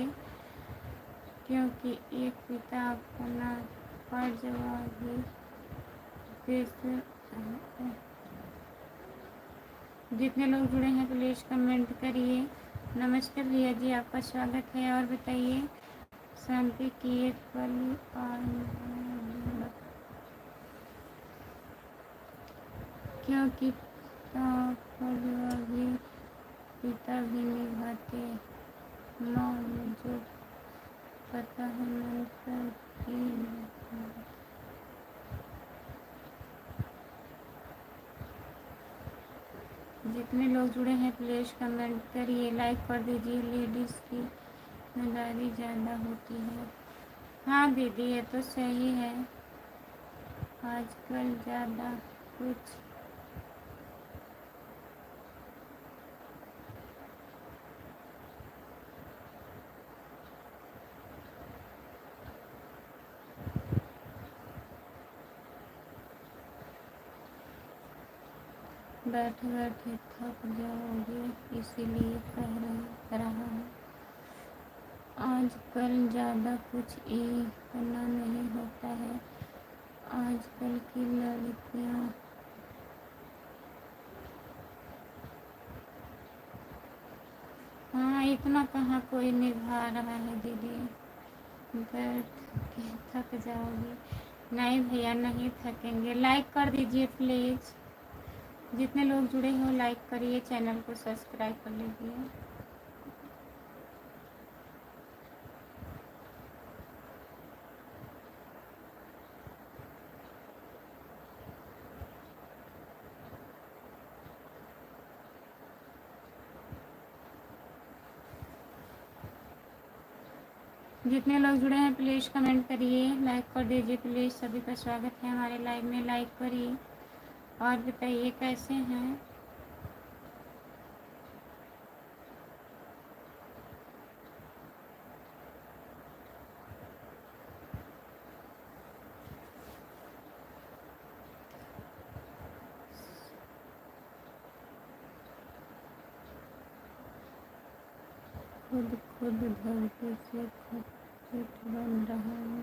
क्योंकि एक पिता अपना फर्ज भी जितने लोग जुड़े हैं प्लीज़ कमेंट करिए। नमस्ते भैया जी, आपका स्वागत है। और बताइए शांति की एक पल क्योंकि और भी पिता भी निभाते माँ जो पता है मन पर की। जितने लोग जुड़े हैं प्लीज़ कमेंट करिए, लाइक कर दीजिए। लेडीज़ की जिम्मेदारी ज़्यादा होती है। हाँ दीदी ये तो सही है, आजकल ज़्यादा कुछ बैठे बैठे थक जाओगे, इसीलिए कह रहा हूँ। आजकल ज़्यादा कुछ ये करना नहीं होता है। आजकल की लड़कियाँ हाँ इतना कहाँ कोई निभा रहा है दीदी, बैठ के थक जाओगे। नहीं भैया नहीं थकेंगे। लाइक कर दीजिए प्लीज़, जितने लोग जुड़े हो लाइक करिए, चैनल को सब्सक्राइब कर लीजिए। जितने लोग जुड़े हैं प्लीज़ कमेंट करिए, लाइक कर दीजिए प्लीज़। सभी का स्वागत है हमारे लाइव में, लाइक करिए और बताइए कैसे हैं। खुद धरती से खुद बन रहा है।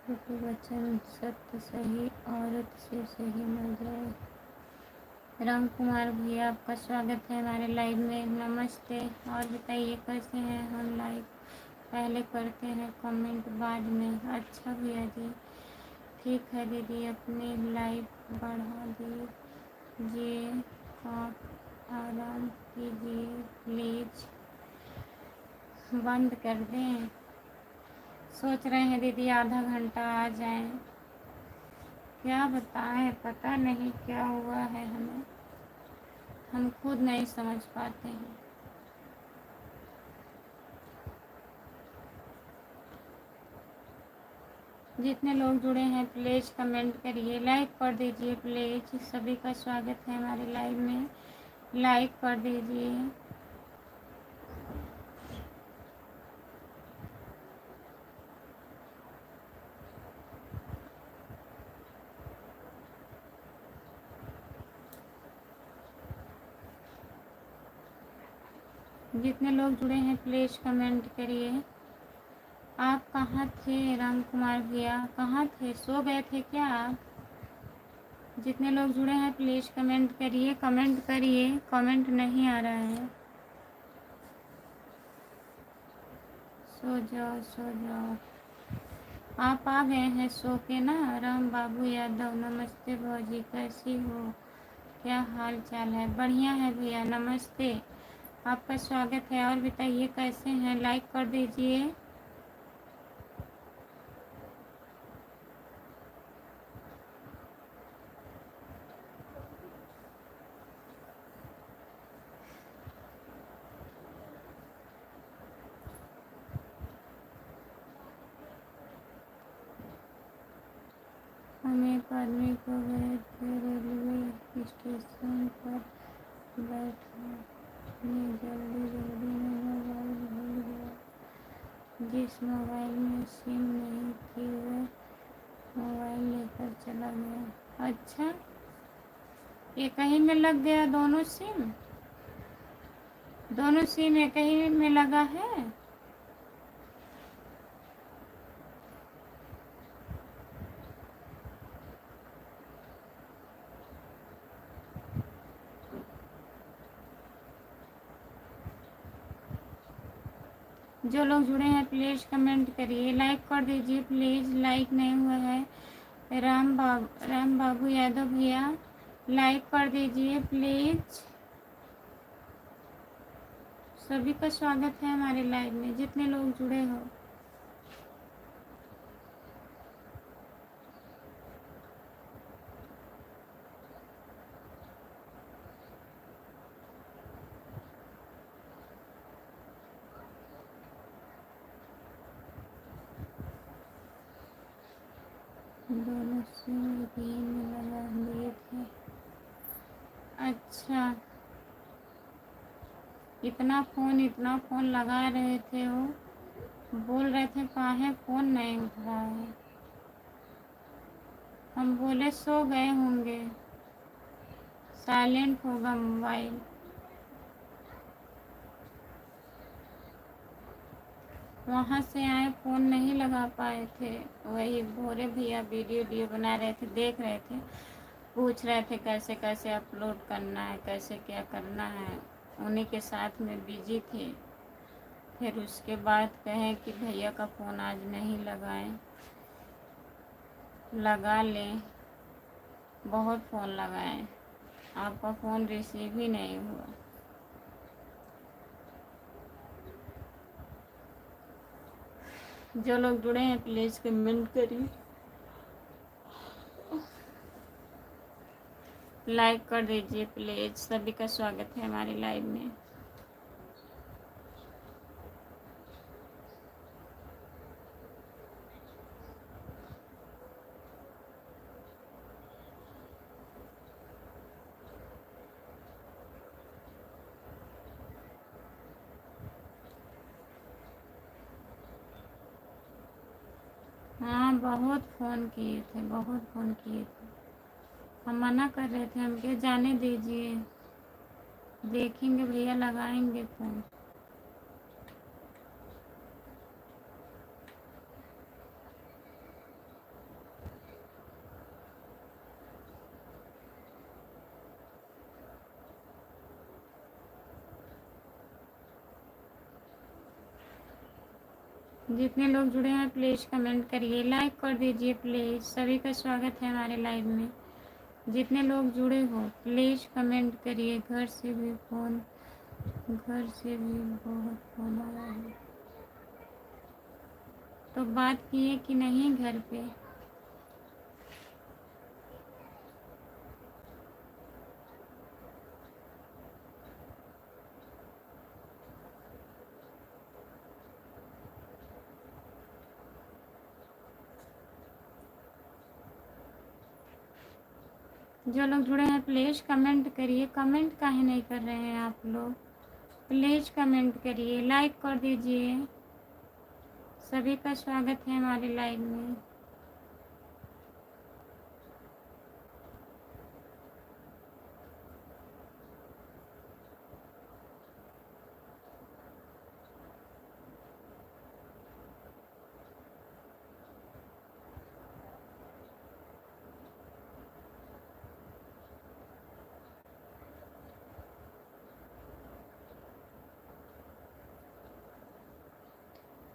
खुद वचन सत्य सही, औरत से सही न जाए। राम कुमार भैया आपका स्वागत है हमारे लाइव में, नमस्ते। और बताइए कैसे हैं। हम लाइव पहले करते हैं, कमेंट बाद में। अच्छा भैया जी ठीक है दीदी, अपनी लाइव बढ़ा दीजिए, आप आराम कीजिए प्लीज़, बंद कर दें। सोच रहे हैं दीदी आधा घंटा आ जाएं, क्या बताएं, पता नहीं क्या हुआ है हमें, हम खुद नहीं समझ पाते हैं। जितने लोग जुड़े हैं प्लीज़ कमेंट करिए, लाइक कर दीजिए प्लीज़। सभी का स्वागत है हमारे लाइव में, लाइक कर दीजिए। जितने लोग जुड़े हैं प्लीज़ कमेंट करिए। आप कहाँ थे राम कुमार भैया, कहाँ थे, सो गए थे क्या आप। जितने लोग जुड़े हैं प्लीज़ कमेंट करिए, कमेंट करिए, कमेंट नहीं आ रहा है। सो जाओ सो जाओ, आप आ गए हैं सो के ना। राम बाबू यादव नमस्ते भौजी, कैसी हो, क्या हाल चाल है। बढ़िया है भैया, नमस्ते, आपका स्वागत है। और बताइए कैसे हैं, लाइक कर दीजिए। हम एक आदमी को गए थे रेलवे स्टेशन पर बैठने, जल्दी जल्दी में मोबाइल भूल गया। जिस मोबाइल में सिम नहीं थी वह मोबाइल लेकर चला गया। अच्छा, एक ही में लग गया दोनों सिम, दोनों सिम एक ही में लगा है। जो लोग जुड़े हैं प्लीज़ कमेंट करिए, लाइक कर दीजिए प्लीज़। लाइक नहीं हुआ है। राम बाबू यादव भैया लाइक कर दीजिए प्लीज़। सभी का स्वागत है हमारे लाइव में, जितने लोग जुड़े हो। दोनों सिम भी में लगा दिए थे। अच्छा, इतना फ़ोन लगा रहे थे, वो बोल रहे थे काहे फ़ोन नहीं उठ रहा है। हम बोले सो गए होंगे, साइलेंट होगा मोबाइल। वहाँ से आए, फ़ोन नहीं लगा पाए थे। वही भोरे भैया वीडियो बना रहे थे, देख रहे थे, पूछ रहे थे कैसे कैसे अपलोड करना है, कैसे क्या करना है। उन्हीं के साथ में बिजी थे। फिर उसके बाद कहें कि भैया का फ़ोन आज नहीं लगाएं, लगा लें। बहुत फ़ोन लगाएं, आपका फ़ोन रिसीव ही नहीं हुआ। जो लोग जुड़े हैं प्लीज़ कमेंट करिए, लाइक कर दीजिए प्लीज़। सभी का स्वागत है हमारे लाइव में। हाँ, बहुत फ़ोन किए थे, बहुत फ़ोन किए थे। हम मना कर रहे थे, हम क्या जाने दीजिए, देखेंगे भैया लगाएंगे फ़ोन। जितने लोग जुड़े हैं प्लीज़ कमेंट करिए, लाइक कर दीजिए प्लीज़। सभी का स्वागत है हमारे लाइव में। जितने लोग जुड़े हो प्लीज़ कमेंट करिए। घर से भी बहुत फ़ोन आया है। तो बात किए कि नहीं घर पे? जो लोग जुड़े हैं प्लीज़ कमेंट करिए। कमेंट काहे नहीं कर रहे हैं आप लोग? प्लीज़ कमेंट करिए, लाइक कर दीजिए। सभी का स्वागत है हमारे लाइव में।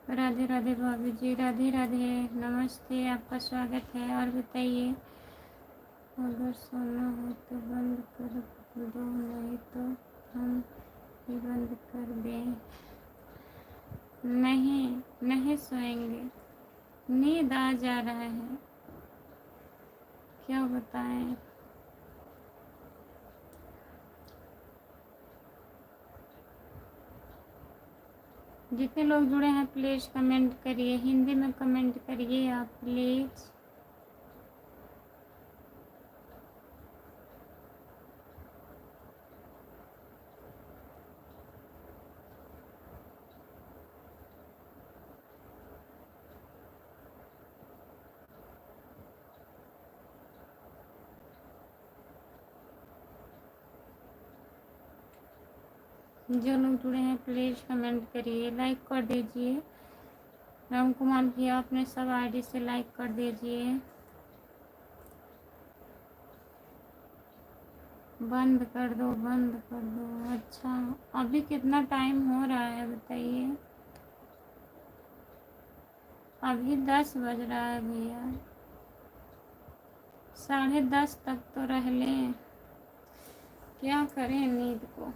राधे राधे भाभी जी, राधे राधे, नमस्ते, आपका स्वागत है। और बताइए, अगर सोना हो तो बंद कर दो, नहीं तो हम ही बंद कर दें। नहीं, नहीं सोएंगे, नींद आ जा रहा है, क्या बताएं। जितने लोग जुड़े हैं प्लीज़ कमेंट करिए, हिंदी में कमेंट करिए आप प्लीज़। जो लोग जुड़े हैं प्लीज़ कमेंट करिए, लाइक कर दीजिए। राम कुमार भैया अपने सब आईडी से लाइक कर दीजिए। बंद कर दो, बंद कर दो। अच्छा, अभी कितना टाइम हो रहा है बताइए? अभी 10 बज रहा है भैया, 10:30 तक तो रह लें, क्या करें नींद को।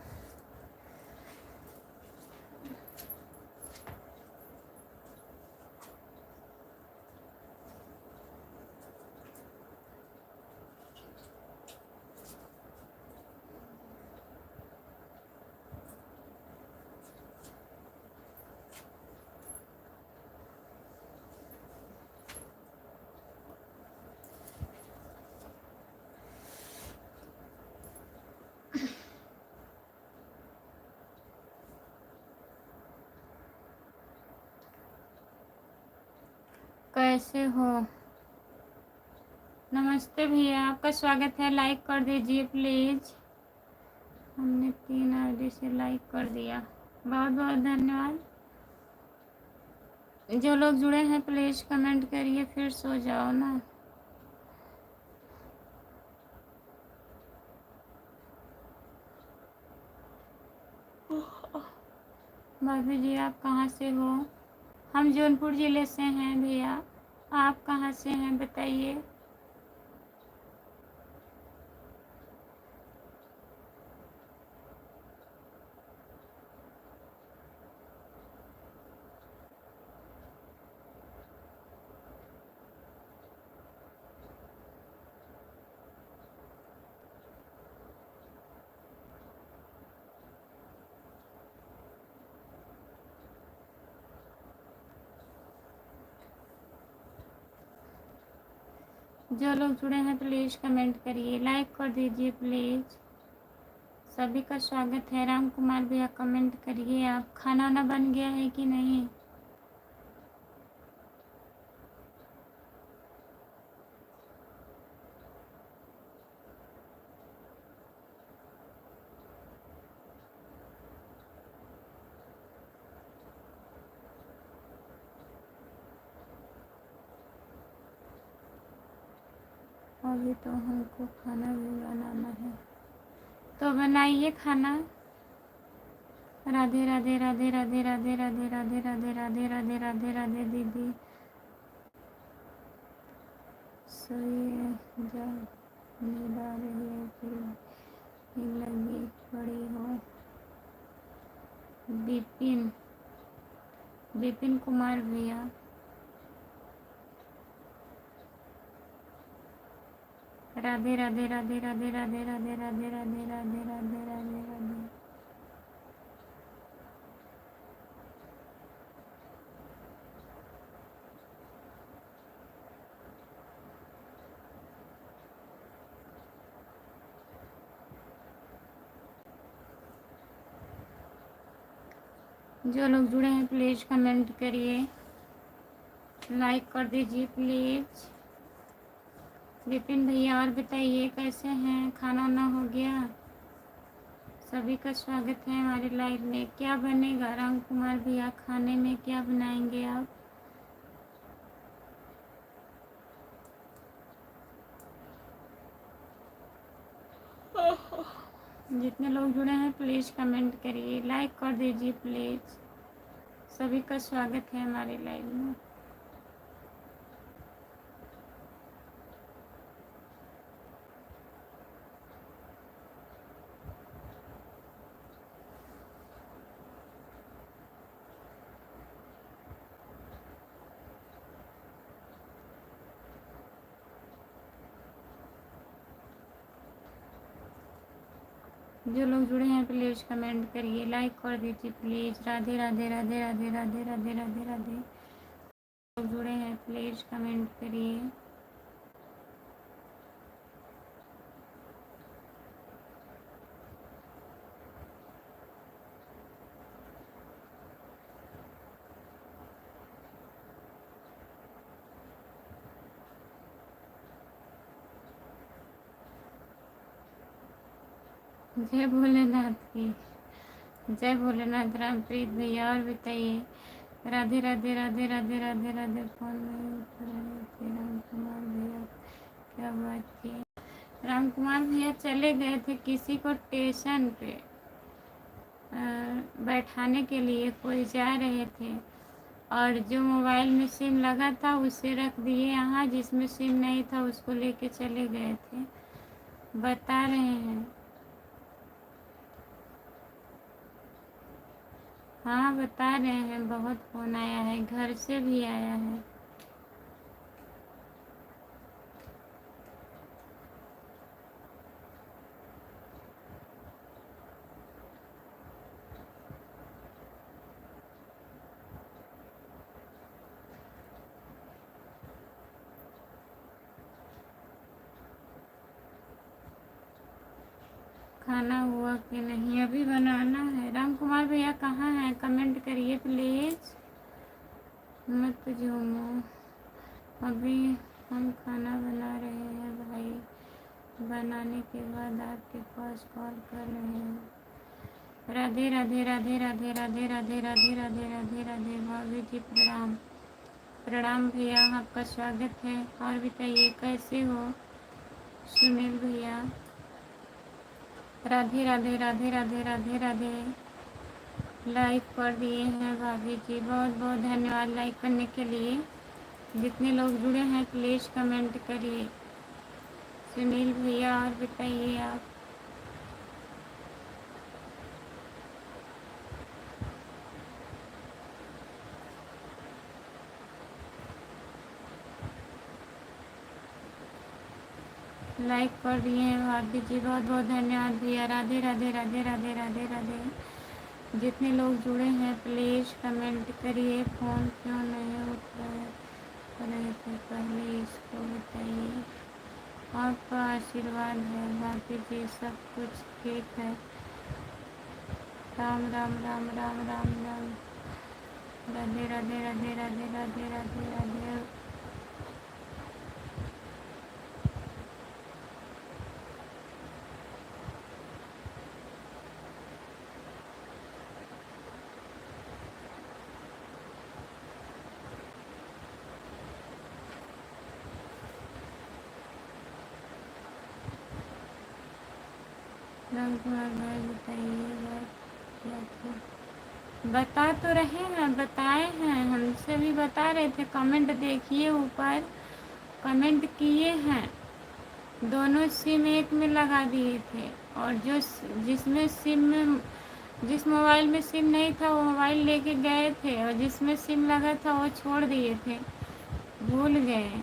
कैसे हो? नमस्ते भैया, आपका स्वागत है। लाइक कर दीजिए प्लीज़। हमने 3 आईडी से लाइक कर दिया, बहुत बहुत धन्यवाद। जो लोग जुड़े हैं प्लीज़ कमेंट करिए, फिर सो जाओ ना। भाभी जी आप कहाँ से हो? हम जौनपुर ज़िले से हैं भैया, आप कहाँ से हैं बताइए। जो लोग जुड़े हैं प्लीज़ कमेंट करिए, लाइक कर दीजिए प्लीज़। सभी का स्वागत है। राम कुमार भैया कमेंट करिए, आप खाना वाना बन गया है कि नहीं? अभी तो हमको खाना भी बनाना है, तो बनाइए खाना। राधे राधे राधे राधे राधे राधे राधे राधे राधे राधे राधे राधे दीदी। सोइए जा, नींद आ रही है फिर लगी बड़ी हो। विपिन विपिन कुमार भैया, राधे राधे राधे राधे राधे राधे राधे राधे राधे राधे राधे राधे। जो लोग जुड़े हैं प्लीज़ कमेंट करिए, लाइक कर दीजिए प्लीज़। विपिन भैया और बताइए कैसे हैं, खाना वाना हो गया? सभी का स्वागत है हमारे लाइव में। क्या बनेगा राम कुमार भैया, खाने में क्या बनाएंगे आप? जितने लोग जुड़े हैं प्लीज़ कमेंट करिए, लाइक कर दीजिए प्लीज़। सभी का स्वागत है हमारे लाइव में। जो लोग जुड़े हैं प्लीज़ कमेंट करिए, लाइक कर दीजिए प्लीज़। राधे राधे राधे राधे राधे राधे राधे राधे। लोग जुड़े हैं प्लीज़ कमेंट करिए। जय भोलेनाथ की, जय भोलेनाथ। रामप्रीत भैया और बताइए। राधे राधे राधे राधे राधे राधे। फोन नहीं उठा रहे थे राम कुमार भैया, क्या बात की? राम कुमार भैया चले गए थे किसी को स्टेशन पे बैठाने के लिए, कोई जा रहे थे और जो मोबाइल में सिम लगा था उसे रख दिए यहाँ, जिसमें सिम नहीं था उसको लेके चले गए थे, बता रहे हैं। हाँ बता रहे हैं, बहुत फ़ोन आया है, घर से भी आया है। खाना हुआ कि नहीं? अभी बनाना है। राम कुमार भैया कहाँ हैं? कमेंट करिए प्लीज़, मत झूमो। अभी हम खाना बना रहे हैं भाई, बनाने के बाद आपके पास कॉल कर रहे हैं। राधे राधे राधे राधे राधे राधे राधे राधे राधे राधे भाभी जी प्रणाम। प्रणाम भैया, आपका स्वागत है। और बताइए कैसे हो सुनील भैया। राधे राधे राधे राधे राधे राधे। लाइक कर दिए हैं भाभी जी, बहुत बहुत धन्यवाद लाइक करने के लिए। जितने लोग जुड़े हैं प्लीज़ कमेंट करिए सुनील भैया। और बताइए आप। लाइक कर दिए हैं भाभी जी, बहुत बहुत धन्यवाद भैया। राधे राधे राधे राधे राधे राधे। जितने लोग जुड़े हैं प्लीज़ कमेंट करिए। फ़ोन क्यों नहीं उठ रहे थे पहले इसको बताइए। आपका आशीर्वाद है भाभी जी, सब कुछ ठीक है। राम राम राम राम राम राम। राधे राधे राधे राधे राधे राधे राधे। राम कुमार भाई बताइए बात क्या थी? बता तो रहे हैं, बताए हैं, हमसे भी बता रहे थे। कमेंट देखिए ऊपर, कमेंट किए हैं। दोनों सिम एक में लगा दिए थे, और जो जिसमें सिम में, जिस मोबाइल में सिम नहीं था वो मोबाइल लेके गए थे, और जिसमें सिम लगा था वो छोड़ दिए थे, भूल गए।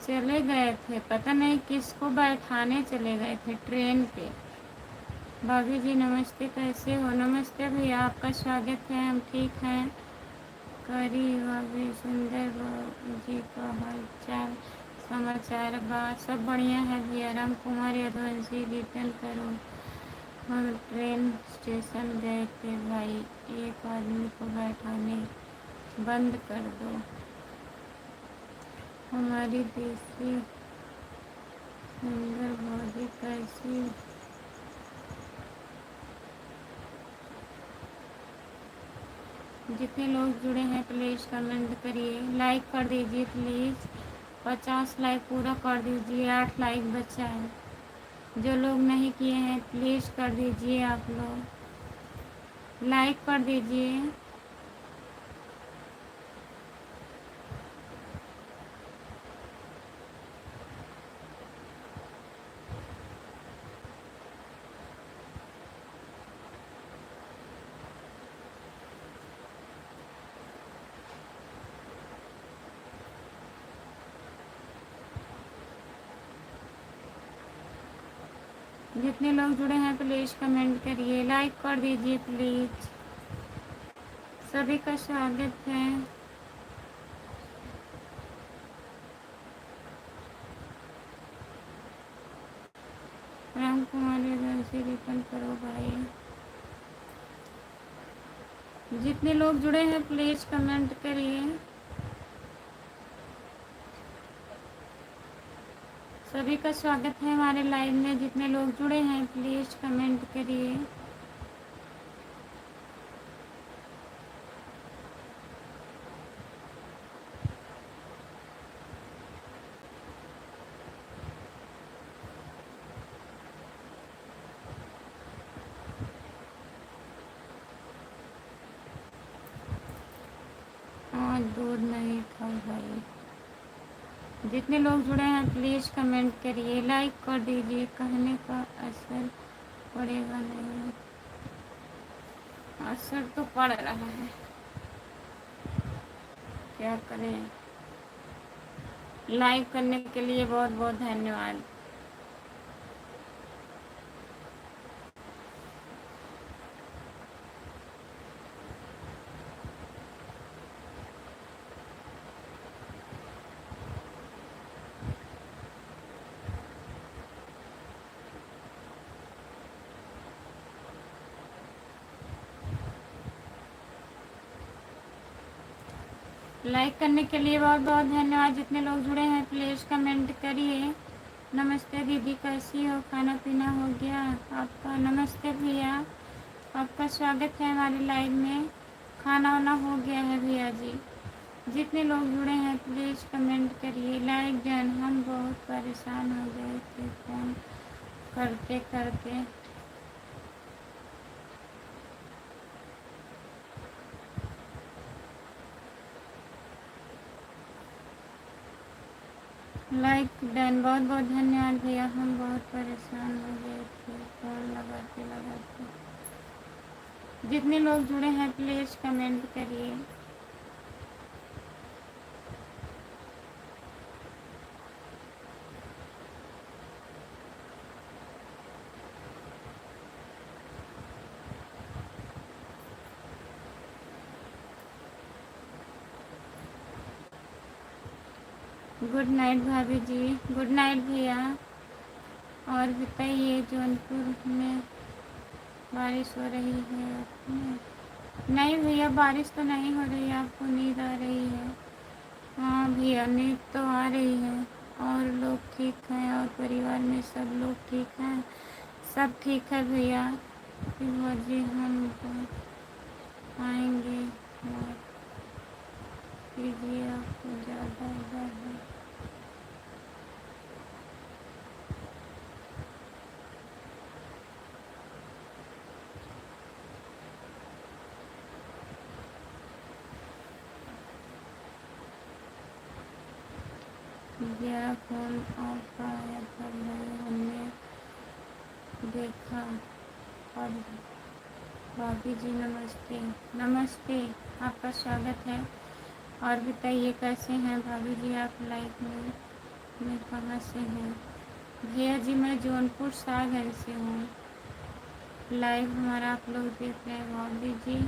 चले गए थे, पता नहीं किसको बैठाने चले गए थे ट्रेन पे। भाभी जी नमस्ते, कैसे हो? नमस्ते भैया, आपका स्वागत है। हम ठीक हैं। करी भाभी सुंदर जी का हाल चाल समाचार बात सब बढ़िया है भैया। राम कुमार यदुवंशी रिटर्न करो। हम ट्रेन स्टेशन गए थे भाई, एक आदमी को बैठाने बंद कर दो। हमारी देसी सुंदर भाभी कैसी। जितने लोग जुड़े हैं प्लीज़ कमेंट करिए, लाइक कर दीजिए प्लीज़। 50 लाइक पूरा कर दीजिए, 8 लाइक बचा है। जो लोग नहीं किए हैं प्लीज़ कर दीजिए, आप लोग लाइक कर दीजिए। जितने लोग जुड़े हैं प्लीज़ कमेंट करिए, लाइक कर दीजिए प्लीज़। सभी का स्वागत है। राम कुमार एजेंसी रिटर्न करो भाई। जितने लोग जुड़े हैं प्लीज़ कमेंट करिए। सभी का स्वागत है हमारे लाइव में। जितने लोग जुड़े हैं प्लीज़ कमेंट करिए। आज दूध नहीं था भाई। जितने लोग जुड़े हैं प्लीज़ कमेंट करिए, लाइक कर दीजिए। कहने का असर पड़ेगा नहीं, असर तो पड़ रहा है, क्या करें। लाइक करने के लिए बहुत बहुत धन्यवाद। लाइक करने के लिए बहुत बहुत धन्यवाद। जितने लोग जुड़े हैं प्लीज़ कमेंट करिए। नमस्ते दीदी, कैसी हो? खाना पीना हो गया आपका? नमस्ते भैया, आपका स्वागत है हमारी लाइव में। खाना वाना हो गया है भैया जी। जितने लोग जुड़े हैं प्लीज़ कमेंट करिए। Like done. हम बहुत परेशान हो गए थे फ़ोन करते करते। लाइक डन, बहुत बहुत धन्यवाद भैया। हम बहुत परेशान हो गए थे फ़ोन लगाते लगाते। जितने लोग जुड़े हैं प्लीज़ कमेंट करिए। गुड नाइट भाभी जी। गुड नाइट भैया। और बताइए, जौनपुर में बारिश हो रही है आपने? नहीं भैया, बारिश तो नहीं हो रही है। आपको नींद आ रही है? हाँ भैया, नींद तो आ रही है। और लोग ठीक हैं? और परिवार में सब लोग ठीक हैं? सब ठीक है भैया। बुआ जी हम आएंगे और कीजिए आपको ज़्यादा ज़्यादा। यह फ़ोन आपका है पर नहीं, हमने देखा। और भाभी जी नमस्ते। नमस्ते, आपका स्वागत है। और बताइए कैसे हैं भाभी जी आप? लाइफ में कहाँ से हैं? भैया जी मैं जौनपुर सागंज से हूँ। लाइव हमारा आप लोग देख रहे हैं भाभी जी।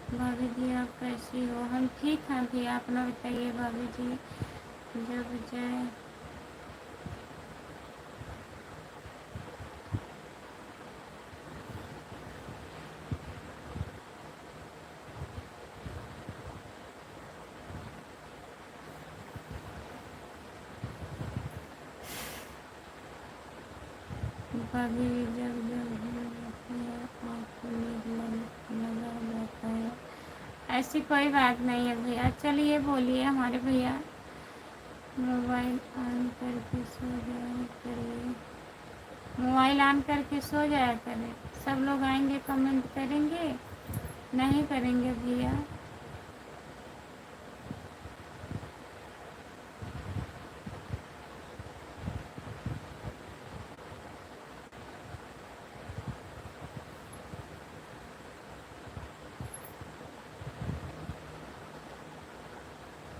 भाभी जी आप कैसी हो? हम ठीक हैं भैया, अपना बताइए भाभी जी। जब जाए भाभी जी, जब जब हम रहते हैं आपको नींद लगा जाता है। ऐसी कोई बात नहीं है भैया। चलिए बोलिए हमारे भैया। मोबाइल ऑन करके सो जाया करिए। मोबाइल ऑन करके सो जाया करें। सब लोग आएंगे कमेंट करेंगे? नहीं करेंगे भैया।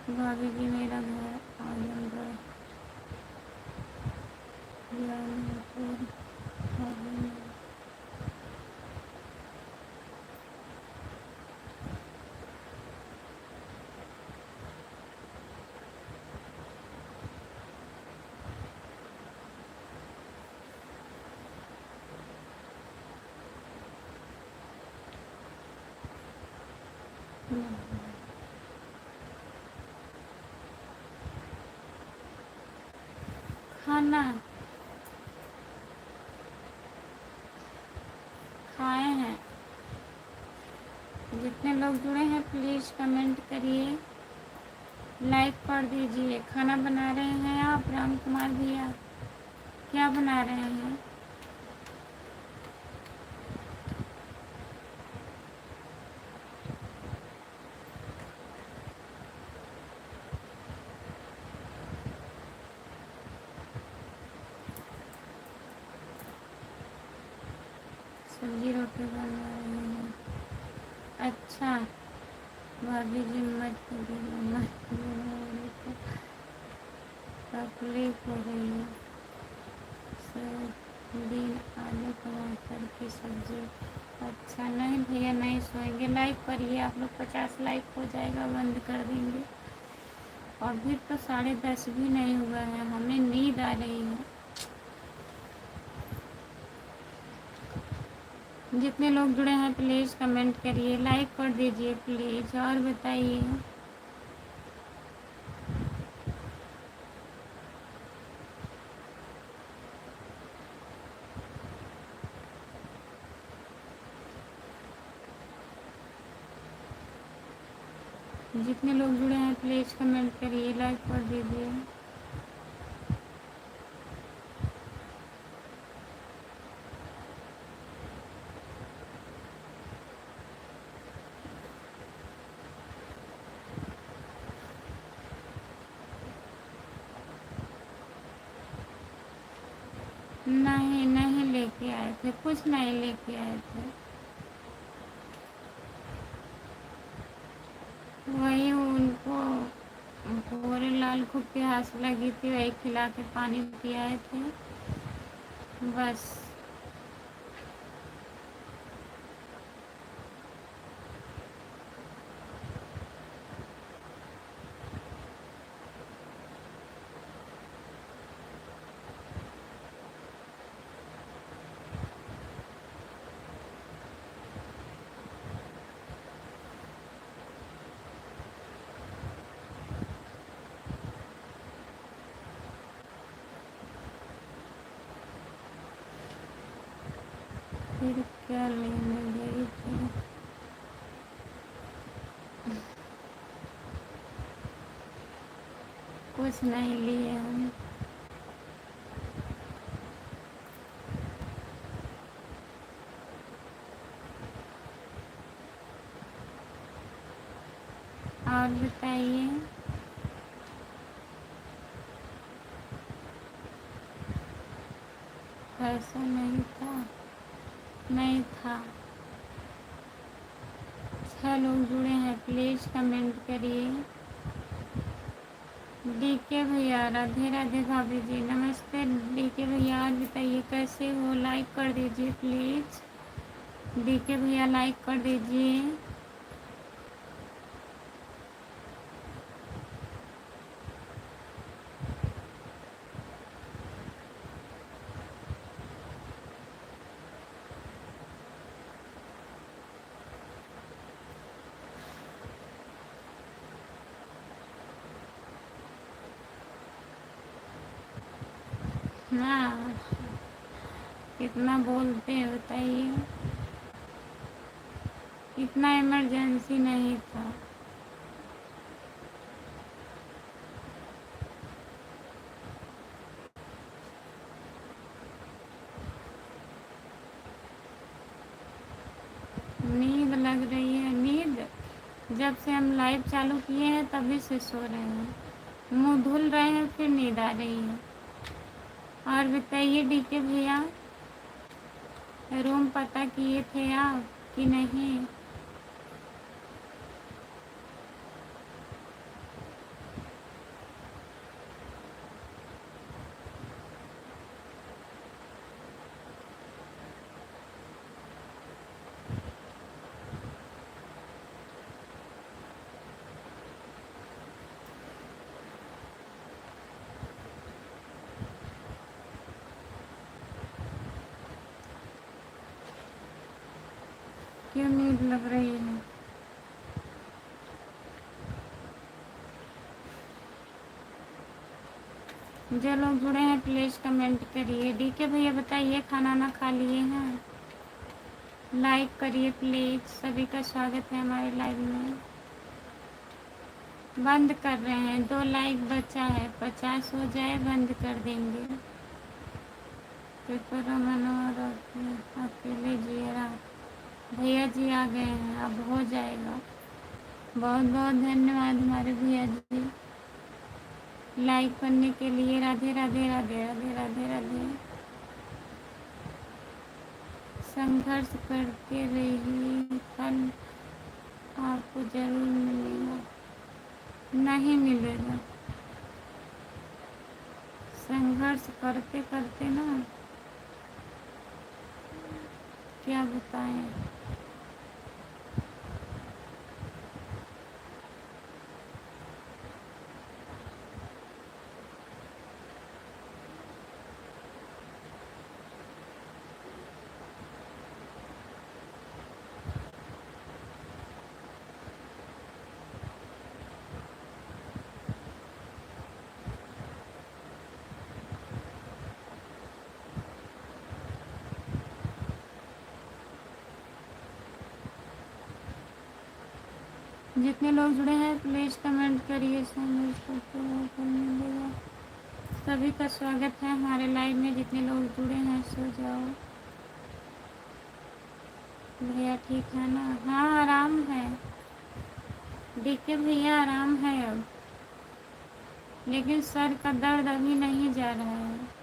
भाभी जी मेरा घर आजमगढ़ जौनपुर भाभी। खाना खाए हैं। जितने लोग जुड़े हैं प्लीज़ कमेंट करिए। लाइक कर दीजिए। खाना बना रहे हैं आप राम कुमार भैया? क्या बना रहे हैं? सब्जी रोटी बना रहे हैं। अच्छा भाभी जी मत करिए, मत करिए, तो तकलीफ हो रही है। दिन आलू टमाटर की सब्जी। अच्छा नहीं भैया नहीं सोएंगे, लाइक करिए आप लोग, 50 लाइक हो जाएगा बंद कर देंगे। अभी तो 10:30 भी नहीं हुआ है, हमें नींद आ रही है। जितने लोग जुड़े हैं प्लीज़ कमेंट करिए, लाइक कर दीजिए प्लीज़, और बताइए। जितने लोग जुड़े हैं प्लीज़ कमेंट करिए, लाइक कर दीजिए। नहीं नहीं लेके आए थे, कुछ नहीं लेके आए थे। वही उनको भोरे लाल को प्यास लगी थी, वही खिला के पानी पियाए थे बस। फिर क्या लेने गई थी? कुछ नहीं लिए हम। और बताइए। ऐसा नहीं था, नहीं था। 6 लोग जुड़े हैं प्लीज़ कमेंट करिए। डीके भैया राधे राधे। भाभी जी नमस्ते डीके भैया, और बताइए कैसे हो, लाइक कर दीजिए प्लीज़। डीके भैया लाइक कर दीजिए। हाँ कितना बोलते हैं बताइए, इतना इमरजेंसी नहीं था। नींद लग रही है, नींद जब से हम लाइव चालू किए हैं तभी से सो रहे हैं, मुंह धुल रहे हैं फिर नींद आ रही है। और बताइए डीके भैया, रूम पता किए थे आप कि नहीं? क्यों नींद लग रही है? जो लोग जुड़े हैं प्लीज़ कमेंट करिए। डीके भैया बताइए खाना ना खा लिए हैं? लाइक करिए प्लीज़, सभी का स्वागत है हमारे लाइव में। बंद कर रहे हैं, 2 लाइक बचा है, 50 हो जाए बंद कर देंगे। पेपर मनोहर अकेले जिया भैया जी आ गए हैं, अब हो जाएगा। बहुत बहुत धन्यवाद हमारे भैया जी लाइक करने के लिए। राधे राधे राधे राधे राधे राधे। संघर्ष करते रहिए, फल आपको जरूर मिलेगा, नहीं मिलेगा। संघर्ष करते करते ना क्या बताएं। जितने लोग जुड़े हैं प्लीज़ कमेंट करिए। मिलेगा। सभी का स्वागत है हमारे लाइव में। जितने लोग जुड़े हैं सो जाओ। भैया ठीक है ना? हाँ आराम है, देखिए भैया आराम है अब, लेकिन सर का दर्द अभी नहीं जा रहा है।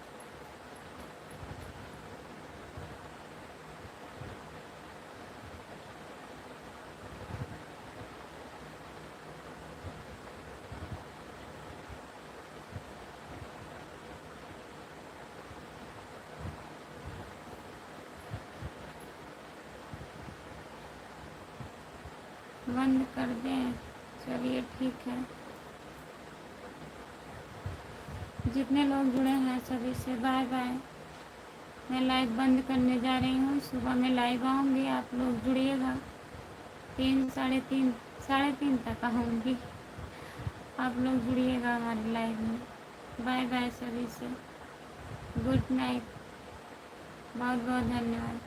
बंद कर दें? चलिए ठीक है। जितने लोग जुड़े हैं सभी से बाय बाय। मैं लाइव बंद करने जा रही हूँ। सुबह में लाइव आऊँगी, आप लोग जुड़िएगा। 3 साढ़े तीन तक आऊँगी, आप लोग जुड़िएगा हमारे लाइव में। बाय बाय सभी से, गुड नाइट, बहुत बहुत धन्यवाद।